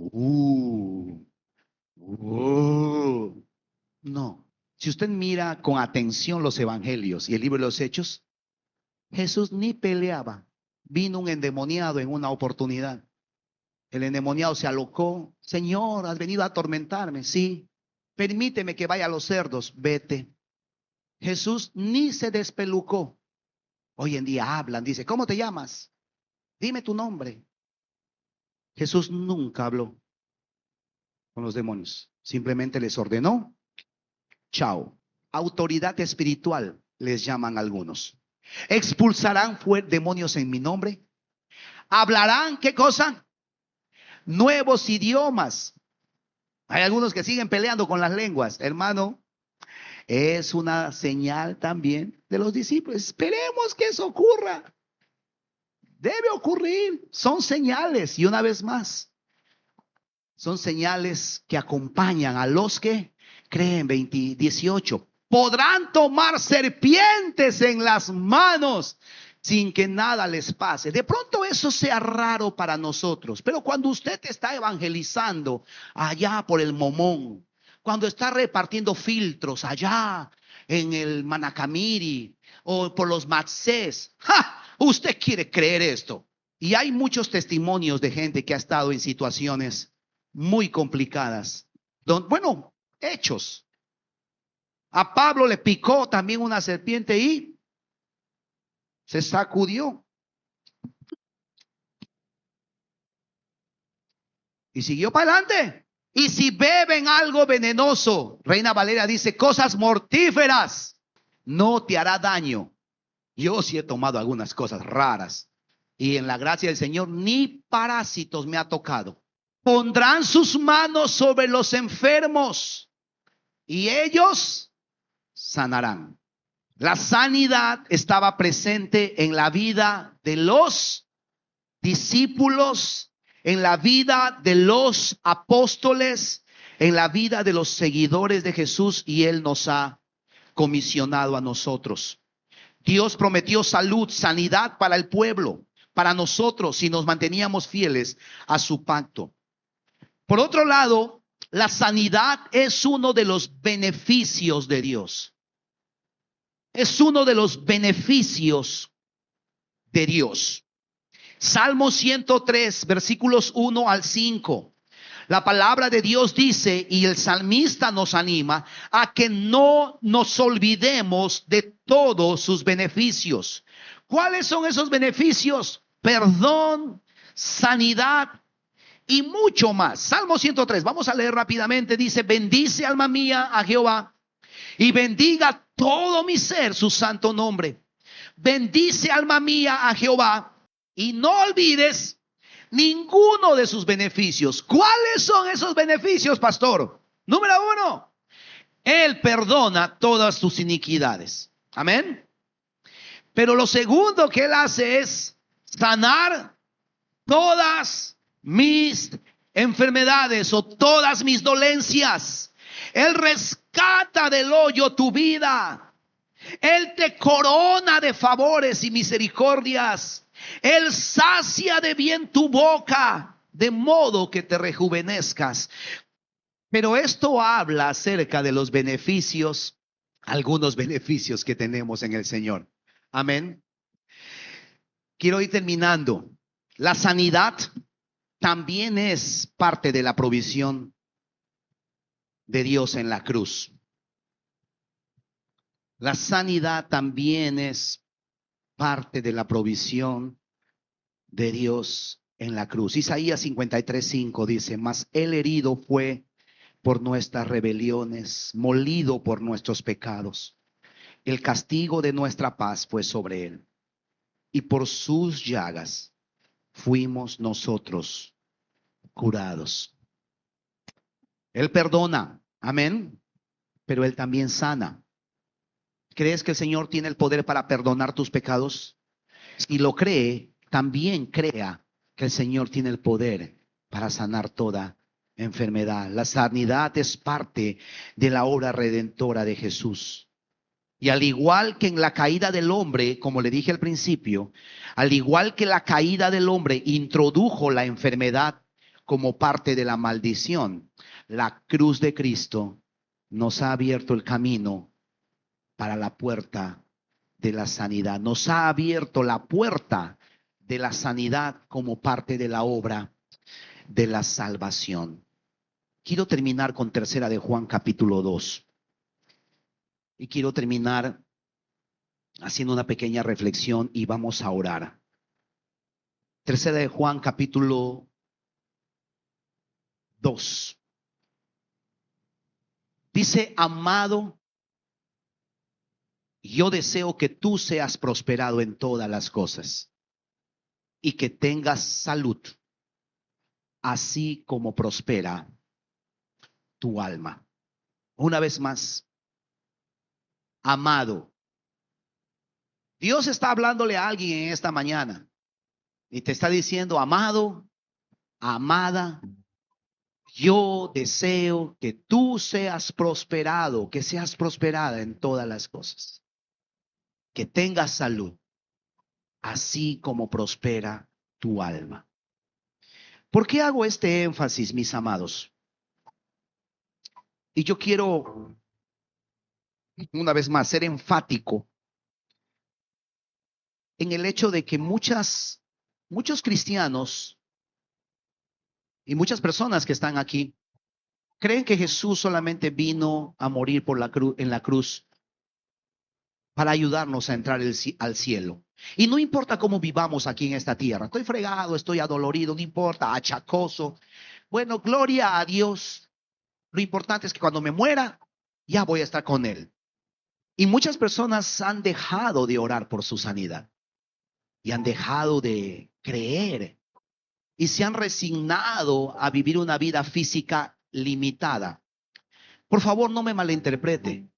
A: No. Si usted mira con atención los evangelios y el libro de los Hechos, Jesús ni peleaba. Vino un endemoniado en una oportunidad. El endemoniado se alocó. Señor, has venido a atormentarme. Sí. Permíteme que vaya a los cerdos. Vete. Jesús ni se despelucó. Hoy en día hablan. Dice, ¿cómo te llamas? Dime tu nombre. Jesús nunca habló con los demonios. Simplemente les ordenó. Chao. Autoridad espiritual les llaman algunos. Expulsarán demonios en mi nombre. Hablarán, ¿qué cosa? Nuevos idiomas. Hay algunos que siguen peleando con las lenguas. Hermano, es una señal también de los discípulos. Esperemos que eso ocurra. Debe ocurrir. Son señales. Y una vez más, son señales que acompañan a los que creen. 18. Podrán tomar serpientes en las manos sin que nada les pase. De pronto eso sea raro para nosotros, pero cuando usted está evangelizando allá por el Momón, cuando está repartiendo filtros allá en el Manacamiri o por los Matsés, ¡ja! Usted quiere creer esto. Y hay muchos testimonios de gente que ha estado en situaciones muy complicadas. Bueno, hechos. A Pablo le picó también una serpiente y se sacudió. Y siguió para adelante. Y si beben algo venenoso, Reina Valera dice, cosas mortíferas, no te hará daño. Yo sí he tomado algunas cosas raras. Y en la gracia del Señor, ni parásitos me ha tocado. Pondrán sus manos sobre los enfermos y ellos sanarán. La sanidad estaba presente en la vida de los discípulos, en la vida de los apóstoles, en la vida de los seguidores de Jesús, y Él nos ha comisionado a nosotros. Dios prometió salud, sanidad para el pueblo, para nosotros, si nos manteníamos fieles a su pacto. Por otro lado, la sanidad es uno de los beneficios de Dios. Es uno de los beneficios de Dios. Salmo 103, versículos 1 al 5. La palabra de Dios dice, y el salmista nos anima a que no nos olvidemos de todos sus beneficios. ¿Cuáles son esos beneficios? Perdón, sanidad y mucho más. Salmo 103, vamos a leer rápidamente. Dice: bendice alma mía a Jehová y bendiga todo mi ser su santo nombre. Bendice alma mía a Jehová y no olvides ninguno de sus beneficios. ¿Cuáles son esos beneficios, pastor? Número uno, Él perdona todas tus iniquidades. Amén. Pero lo segundo que Él hace es sanar todas mis enfermedades o todas mis dolencias. Él rescata del hoyo tu vida. Él te corona de favores y misericordias. Él sacia de bien tu boca, de modo que te rejuvenezcas. Pero esto habla acerca de los beneficios, algunos beneficios que tenemos en el Señor. Amén. Quiero ir terminando. La sanidad también es parte de la provisión de Dios en la cruz. La sanidad también es parte de la provisión de Dios en la cruz. Isaías 53:5 dice: mas el herido fue por nuestras rebeliones, molido por nuestros pecados. El castigo de nuestra paz fue sobre él, y por sus llagas fuimos nosotros curados. Él perdona, amén, pero Él también sana. ¿Crees que el Señor tiene el poder para perdonar tus pecados? Si lo cree, también crea que el Señor tiene el poder para sanar toda enfermedad. La sanidad es parte de la obra redentora de Jesús. Y al igual que en la caída del hombre, como le dije al principio, al igual que la caída del hombre introdujo la enfermedad como parte de la maldición, la cruz de Cristo nos ha abierto el camino para la puerta de la sanidad. Nos ha abierto la puerta de la sanidad como parte de la obra de la salvación. Quiero terminar con Tercera de Juan capítulo 2. Y quiero terminar haciendo una pequeña reflexión y vamos a orar. Tercera de Juan capítulo 2. Dice: amado, yo deseo que tú seas prosperado en todas las cosas y que tengas salud, así como prospera tu alma. Una vez más, amado. Dios está hablándole a alguien en esta mañana y te está diciendo: amado, amada, yo deseo que tú seas prosperado, que seas prosperada en todas las cosas, que tengas salud, así como prospera tu alma. ¿Por qué hago este énfasis, mis amados? Y yo quiero, una vez más, ser enfático en el hecho de que muchos cristianos y muchas personas que están aquí creen que Jesús solamente vino a morir por en la cruz para ayudarnos a entrar al cielo. Y no importa cómo vivamos aquí en esta tierra. Estoy fregado, estoy adolorido, no importa, achacoso. Bueno, gloria a Dios. Lo importante es que cuando me muera, ya voy a estar con Él. Y muchas personas han dejado de orar por su sanidad. Y han dejado de creer. Y se han resignado a vivir una vida física limitada. Por favor, no me malinterprete.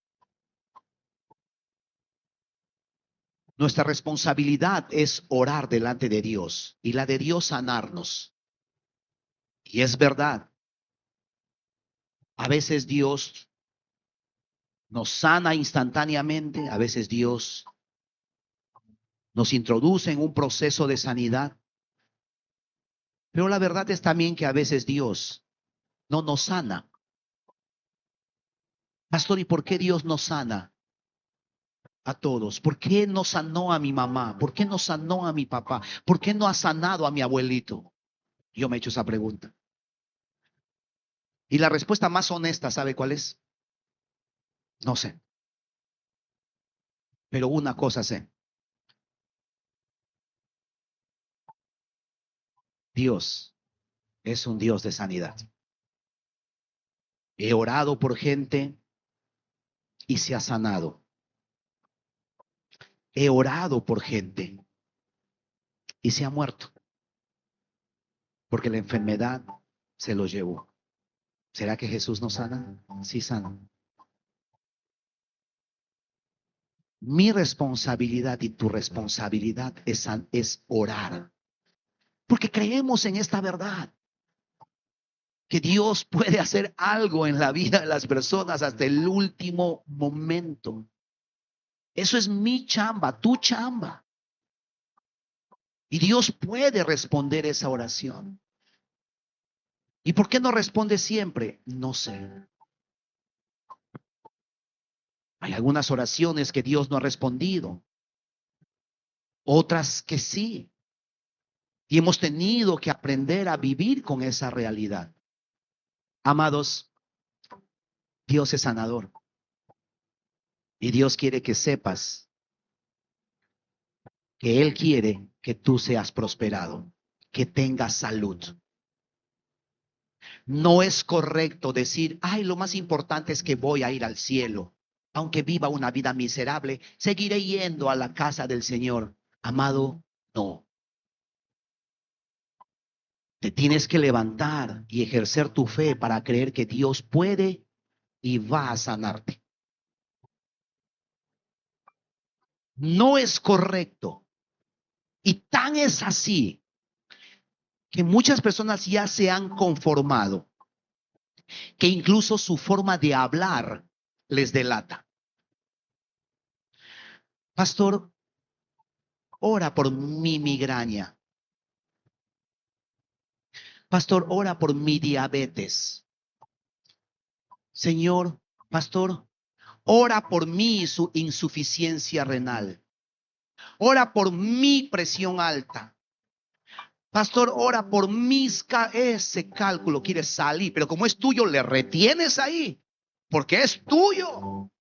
A: Nuestra responsabilidad es orar delante de Dios y la de Dios sanarnos. Y es verdad, a veces Dios nos sana instantáneamente, a veces Dios nos introduce en un proceso de sanidad, pero la verdad es también que a veces Dios no nos sana. Pastor, ¿y por qué Dios nos sana a todos? ¿Por qué no sanó a mi mamá? ¿Por qué no sanó a mi papá? ¿Por qué no ha sanado a mi abuelito? Yo me he hecho esa pregunta. Y la respuesta más honesta, ¿sabe cuál es? No sé. Pero una cosa sé. Dios es un Dios de sanidad. He orado por gente y se ha sanado. He orado por gente y se ha muerto, porque la enfermedad se lo llevó. ¿Será que Jesús no sana? Sí sana. Mi responsabilidad y tu responsabilidad es orar, porque creemos en esta verdad, que Dios puede hacer algo en la vida de las personas hasta el último momento. Eso es mi chamba, tu chamba. Y Dios puede responder esa oración. ¿Y por qué no responde siempre? No sé. Hay algunas oraciones que Dios no ha respondido, otras que sí. Y hemos tenido que aprender a vivir con esa realidad. Amados, Dios es sanador. Y Dios quiere que sepas que Él quiere que tú seas prosperado, que tengas salud. No es correcto decir, ay, lo más importante es que voy a ir al cielo. Aunque viva una vida miserable, seguiré yendo a la casa del Señor. Amado, no. Te tienes que levantar y ejercer tu fe para creer que Dios puede y va a sanarte. No es correcto. Y tan es así que muchas personas ya se han conformado, que incluso su forma de hablar les delata. Pastor, ora por mi migraña. Pastor, ora por mi diabetes. Señor, pastor, ora por mi insuficiencia renal. Ora por mi presión alta. Pastor, ora por ese cálculo quiere salir, pero como es tuyo, le retienes ahí, porque es tuyo.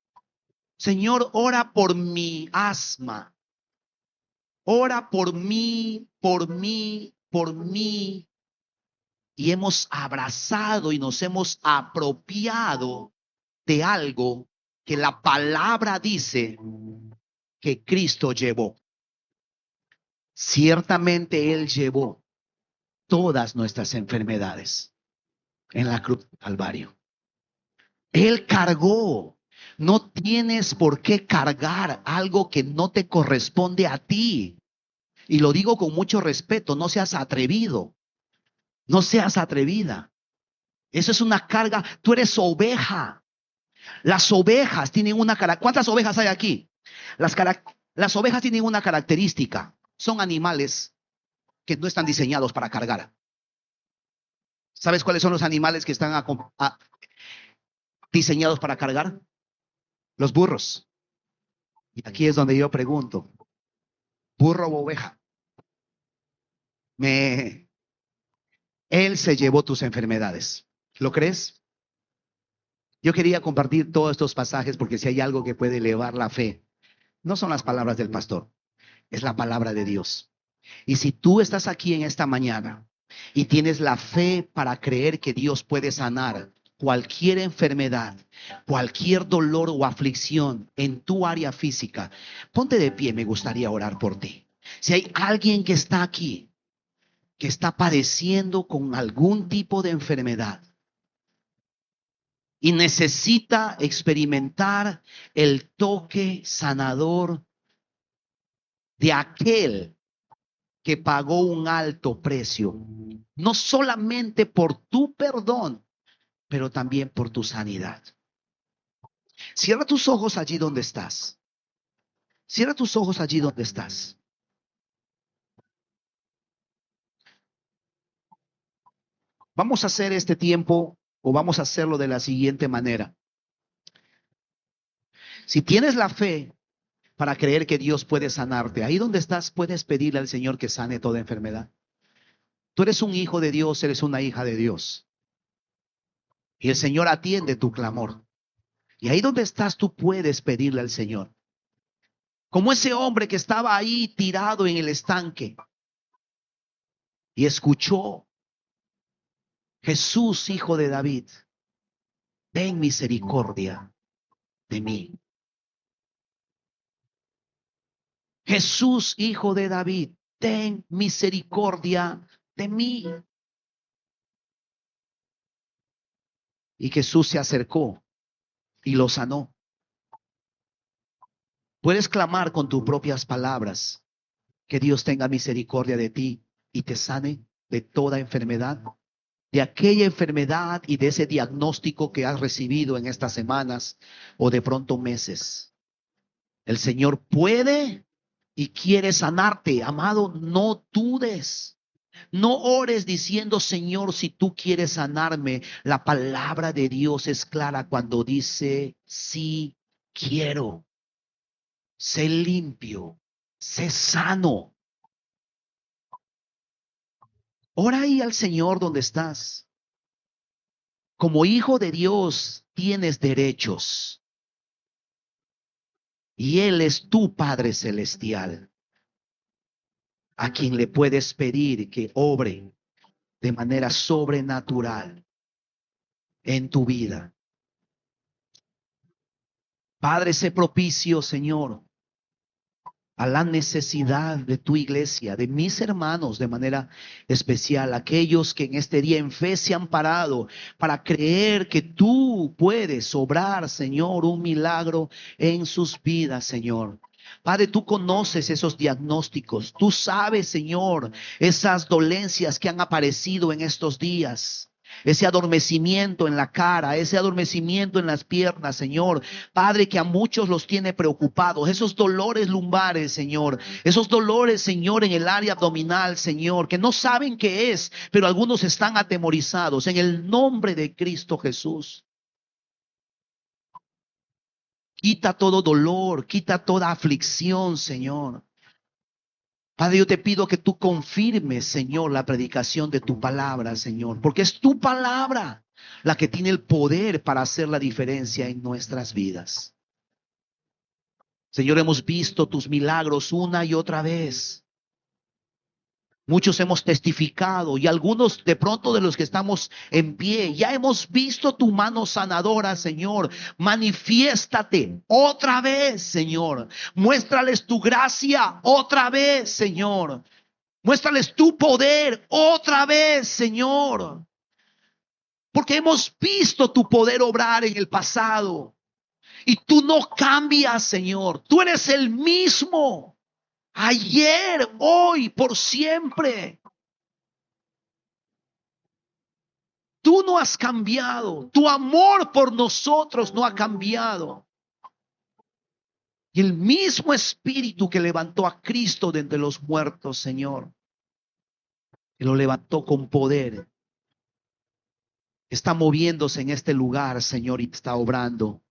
A: Señor, ora por mi asma. Ora por mí, por mí, por mí. Y hemos abrazado y nos hemos apropiado de algo que la palabra dice que Cristo llevó. Ciertamente Él llevó todas nuestras enfermedades en la cruz del Calvario. Él cargó. No tienes por qué cargar algo que no te corresponde a ti. Y lo digo con mucho respeto, no seas atrevido, no seas atrevida. Eso es una carga, tú eres oveja. Las ovejas tienen una característica. ¿Cuántas ovejas hay aquí? Las ovejas tienen una característica. Son animales que no están diseñados para cargar. ¿Sabes cuáles son los animales que están diseñados para cargar? Los burros. Y aquí es donde yo pregunto, ¿burro o oveja? Él se llevó tus enfermedades. ¿Lo crees? Yo quería compartir todos estos pasajes porque si hay algo que puede elevar la fe, no son las palabras del pastor, es la palabra de Dios. Y si tú estás aquí en esta mañana y tienes la fe para creer que Dios puede sanar cualquier enfermedad, cualquier dolor o aflicción en tu área física, ponte de pie, me gustaría orar por ti. Si hay alguien que está aquí, que está padeciendo con algún tipo de enfermedad y necesita experimentar el toque sanador de aquel que pagó un alto precio, no solamente por tu perdón, pero también por tu sanidad. Cierra tus ojos allí donde estás. Cierra tus ojos allí donde estás. Vamos a hacer este tiempo o vamos a hacerlo de la siguiente manera. Si tienes la fe para creer que Dios puede sanarte, ahí donde estás puedes pedirle al Señor que sane toda enfermedad. Tú eres un hijo de Dios, eres una hija de Dios. Y el Señor atiende tu clamor. Y ahí donde estás tú puedes pedirle al Señor. Como ese hombre que estaba ahí tirado en el estanque y escuchó Jesús, hijo de David, ten misericordia de mí. Jesús, hijo de David, ten misericordia de mí. Y Jesús se acercó y lo sanó. Puedes clamar con tus propias palabras que Dios tenga misericordia de ti y te sane de toda enfermedad, de aquella enfermedad y de ese diagnóstico que has recibido en estas semanas o de pronto meses. El Señor puede y quiere sanarte. Amado, no dudes. No ores diciendo, Señor, si tú quieres sanarme. La palabra de Dios es clara cuando dice, sí quiero. Sé limpio, sé sano. Ora ahí al Señor donde estás. Como hijo de Dios tienes derechos. Y Él es tu Padre Celestial, a quien le puedes pedir que obre de manera sobrenatural en tu vida. Padre, sé propicio, Señor, a la necesidad de tu iglesia, de mis hermanos de manera especial, aquellos que en este día en fe se han parado para creer que tú puedes obrar, Señor, un milagro en sus vidas, Señor. Padre, tú conoces esos diagnósticos, tú sabes, Señor, esas dolencias que han aparecido en estos días. Ese adormecimiento en la cara, ese adormecimiento en las piernas, Señor. Padre, que a muchos los tiene preocupados. Esos dolores lumbares, Señor. Esos dolores, Señor, en el área abdominal, Señor, que no saben qué es, pero algunos están atemorizados. En el nombre de Cristo Jesús. Quita todo dolor, quita toda aflicción, Señor. Padre, yo te pido que tú confirmes, Señor, la predicación de tu palabra, Señor, porque es tu palabra la que tiene el poder para hacer la diferencia en nuestras vidas. Señor, hemos visto tus milagros una y otra vez. Muchos hemos testificado y algunos de pronto de los que estamos en pie, ya hemos visto tu mano sanadora, Señor. Manifiéstate otra vez, Señor. Muéstrales tu gracia otra vez, Señor. Muéstrales tu poder otra vez, Señor. Porque hemos visto tu poder obrar en el pasado. Y tú no cambias, Señor. Tú eres el mismo. Ayer, hoy, por siempre. Tú no has cambiado. Tu amor por nosotros no ha cambiado. Y el mismo Espíritu que levantó a Cristo de entre los muertos, Señor, que lo levantó con poder, está moviéndose en este lugar, Señor, y está obrando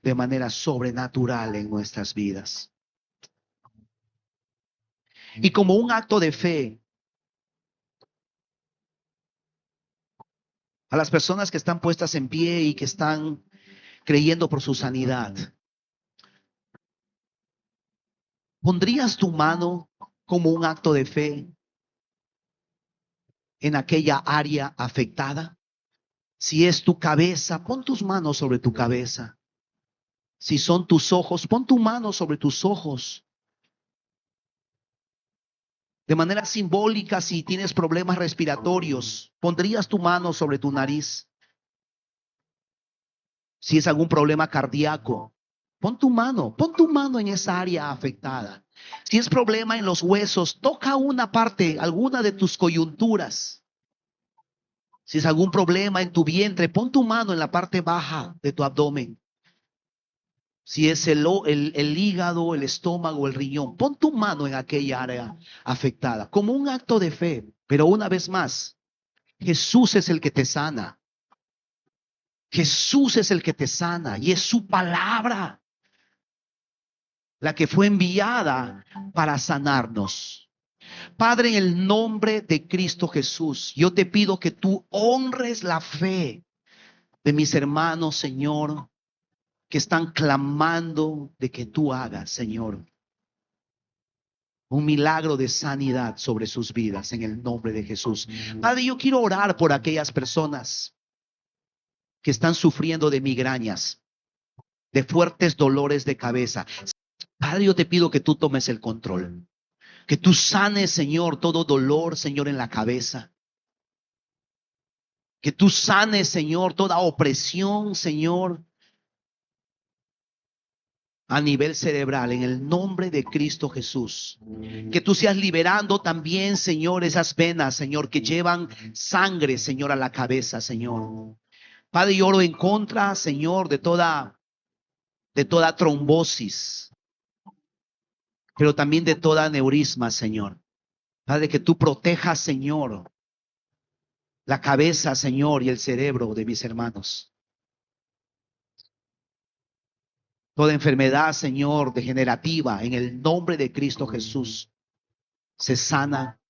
A: de manera sobrenatural en nuestras vidas. Y como un acto de fe, a las personas que están puestas en pie y que están creyendo por su sanidad, ¿pondrías tu mano como un acto de fe en aquella área afectada? Si es tu cabeza, pon tus manos sobre tu cabeza. Si son tus ojos, pon tu mano sobre tus ojos. De manera simbólica, si tienes problemas respiratorios, pondrías tu mano sobre tu nariz. Si es algún problema cardíaco, pon tu mano en esa área afectada. Si es problema en los huesos, toca una parte, alguna de tus coyunturas. Si es algún problema en tu vientre, pon tu mano en la parte baja de tu abdomen. Si es el hígado, el estómago, el riñón, pon tu mano en aquella área afectada, como un acto de fe. Pero una vez más, Jesús es el que te sana. Jesús es el que te sana y es su palabra la que fue enviada para sanarnos. Padre, en el nombre de Cristo Jesús, yo te pido que tú honres la fe de mis hermanos, Señor, que están clamando de que tú hagas, Señor. Un milagro de sanidad sobre sus vidas en el nombre de Jesús. Padre, yo quiero orar por aquellas personas que están sufriendo de migrañas, de fuertes dolores de cabeza. Padre, yo te pido que tú tomes el control, que tú sanes, Señor, todo dolor, Señor, en la cabeza. Que tú sanes, Señor, toda opresión, Señor, a nivel cerebral, en el nombre de Cristo Jesús. Que tú seas liberando también, Señor, esas venas, Señor, que llevan sangre, Señor, a la cabeza, Señor. Padre, yo oro en contra, Señor, de toda trombosis, pero también de toda aneurisma, Señor. Padre, que tú protejas, Señor, la cabeza, Señor, y el cerebro de mis hermanos. Toda enfermedad, Señor, degenerativa, en el nombre de Cristo Jesús, se sana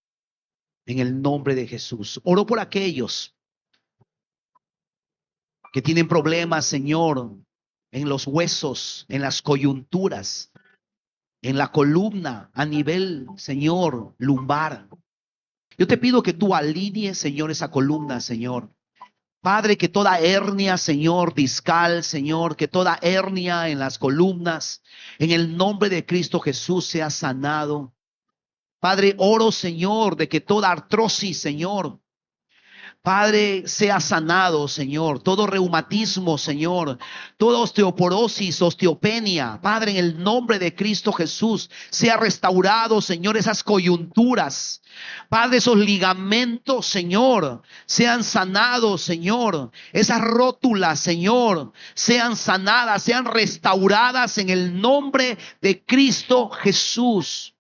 A: en el nombre de Jesús. Oro por aquellos que tienen problemas, Señor, en los huesos, en las coyunturas, en la columna, a nivel, Señor, lumbar. Yo te pido que tú alinees, Señor, esa columna, Señor. Padre, que toda hernia, Señor, discal, Señor, que toda hernia en las columnas, en el nombre de Cristo Jesús, sea sanado. Padre, oro, Señor, de que toda artrosis, Señor, Padre, sea sanado, Señor. Todo reumatismo, Señor. Toda osteoporosis, osteopenia. Padre, en el nombre de Cristo Jesús, sea restaurado, Señor, esas coyunturas. Padre, esos ligamentos, Señor, sean sanados, Señor. Esas rótulas, Señor, sean sanadas, sean restauradas en el nombre de Cristo Jesús.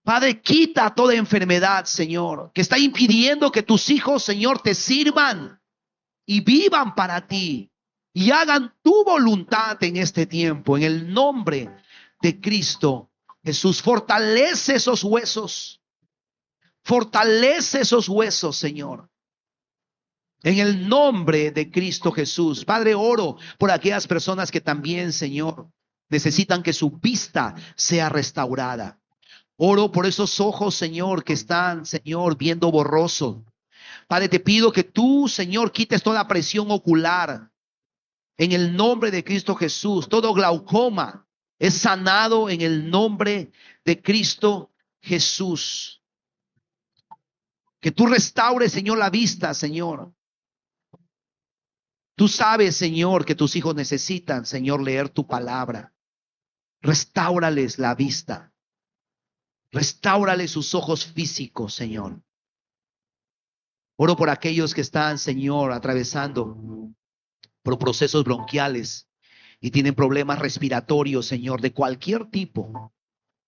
A: Padre, quita toda enfermedad, Señor, que está impidiendo que tus hijos, Señor, te sirvan y vivan para ti y hagan tu voluntad en este tiempo. En el nombre de Cristo Jesús, fortalece esos huesos. Fortalece esos huesos, Señor. En el nombre de Cristo Jesús. Padre, oro por aquellas personas que también, Señor, necesitan que su vista sea restaurada. Oro por esos ojos, Señor, que están, Señor, viendo borroso. Padre, te pido que tú, Señor, quites toda presión ocular. En el nombre de Cristo Jesús, todo glaucoma es sanado en el nombre de Cristo Jesús. Que tú restaures, Señor, la vista, Señor. Tú sabes, Señor, que tus hijos necesitan, Señor, leer tu palabra. Restáurales la vista. Restáurale sus ojos físicos, Señor. Oro por aquellos que están, Señor, atravesando por procesos bronquiales y tienen problemas respiratorios, Señor, de cualquier tipo.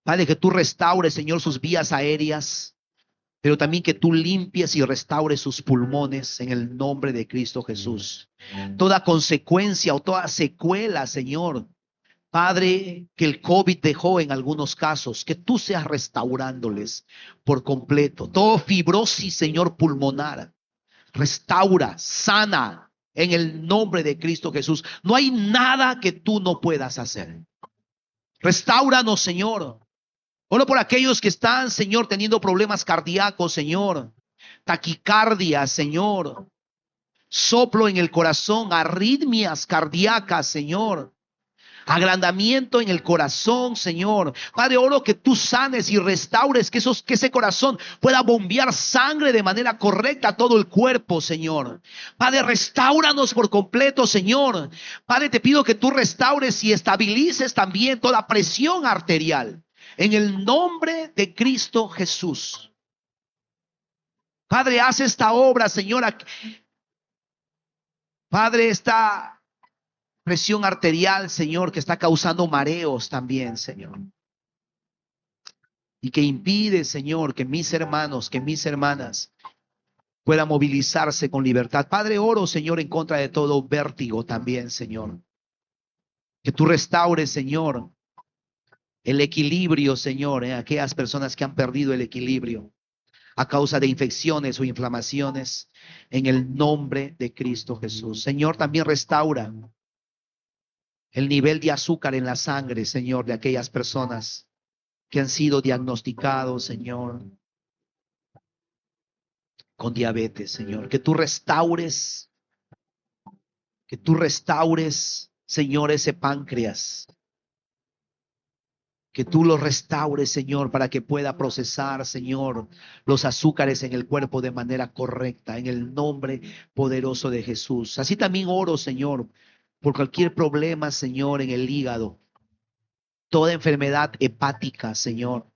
A: Padre, que tú restaures, Señor, sus vías aéreas, pero también que tú limpies y restaures sus pulmones en el nombre de Cristo Jesús. Toda consecuencia o toda secuela, Señor, Padre, que el COVID dejó en algunos casos, que tú seas restaurándoles por completo. Todo fibrosis, Señor, pulmonar, restaura, sana en el nombre de Cristo Jesús. No hay nada que tú no puedas hacer. Restáuranos, Señor. Oro por aquellos que están, Señor, teniendo problemas cardíacos, Señor. Taquicardia, Señor. Soplo en el corazón, arritmias cardíacas, Señor. Agrandamiento en el corazón, Señor. Padre, oro que tú sanes y restaures, que ese corazón pueda bombear sangre de manera correcta a todo el cuerpo, Señor. Padre, restáuranos por completo, Señor. Padre, te pido que tú restaures y estabilices también toda presión arterial. En el nombre de Cristo Jesús. Padre, haz esta obra, Señor. Padre, esta presión arterial, Señor, que está causando mareos también, Señor. Y que impide, Señor, que mis hermanos, que mis hermanas puedan movilizarse con libertad. Padre, oro, Señor, en contra de todo vértigo también, Señor. Que tú restaures, Señor, el equilibrio, Señor, en aquellas personas que han perdido el equilibrio a causa de infecciones o inflamaciones, en el nombre de Cristo Jesús. Señor, también restaura el nivel de azúcar en la sangre, Señor, de aquellas personas que han sido diagnosticados, Señor, con diabetes, Señor. Que tú restaures, Señor, ese páncreas. Que tú lo restaures, Señor, para que pueda procesar, Señor, los azúcares en el cuerpo de manera correcta, en el nombre poderoso de Jesús. Así también oro, Señor, por cualquier problema, Señor, en el hígado, toda enfermedad hepática, Señor.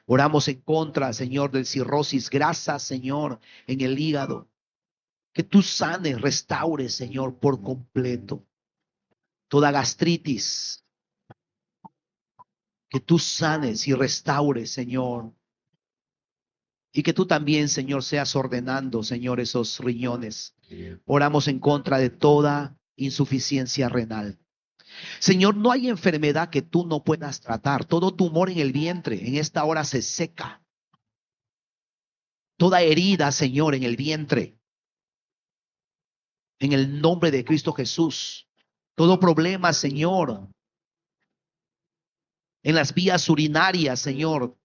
A: Oramos en contra, Señor, del cirrosis, grasa, Señor, en el hígado. Que tú sanes, restaures, Señor, por completo. Toda gastritis, que tú sanes y restaures, Señor. Y que tú también, Señor, seas ordenando, Señor, esos riñones. Oramos en contra de toda insuficiencia renal. Señor, no hay enfermedad que tú no puedas tratar. Todo tumor en el vientre en esta hora se seca. Toda herida, Señor, en el vientre, en el nombre de Cristo Jesús. Todo problema, Señor, en las vías urinarias, Señor,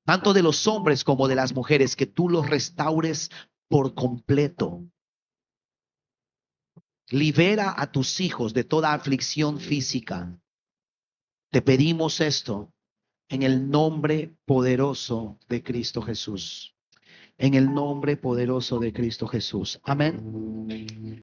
A: tanto de los hombres como de las mujeres, que tú los restaures por completo. Libera a tus hijos de toda aflicción física. Te pedimos esto en el nombre poderoso de Cristo Jesús. En el nombre poderoso de Cristo Jesús. Amén.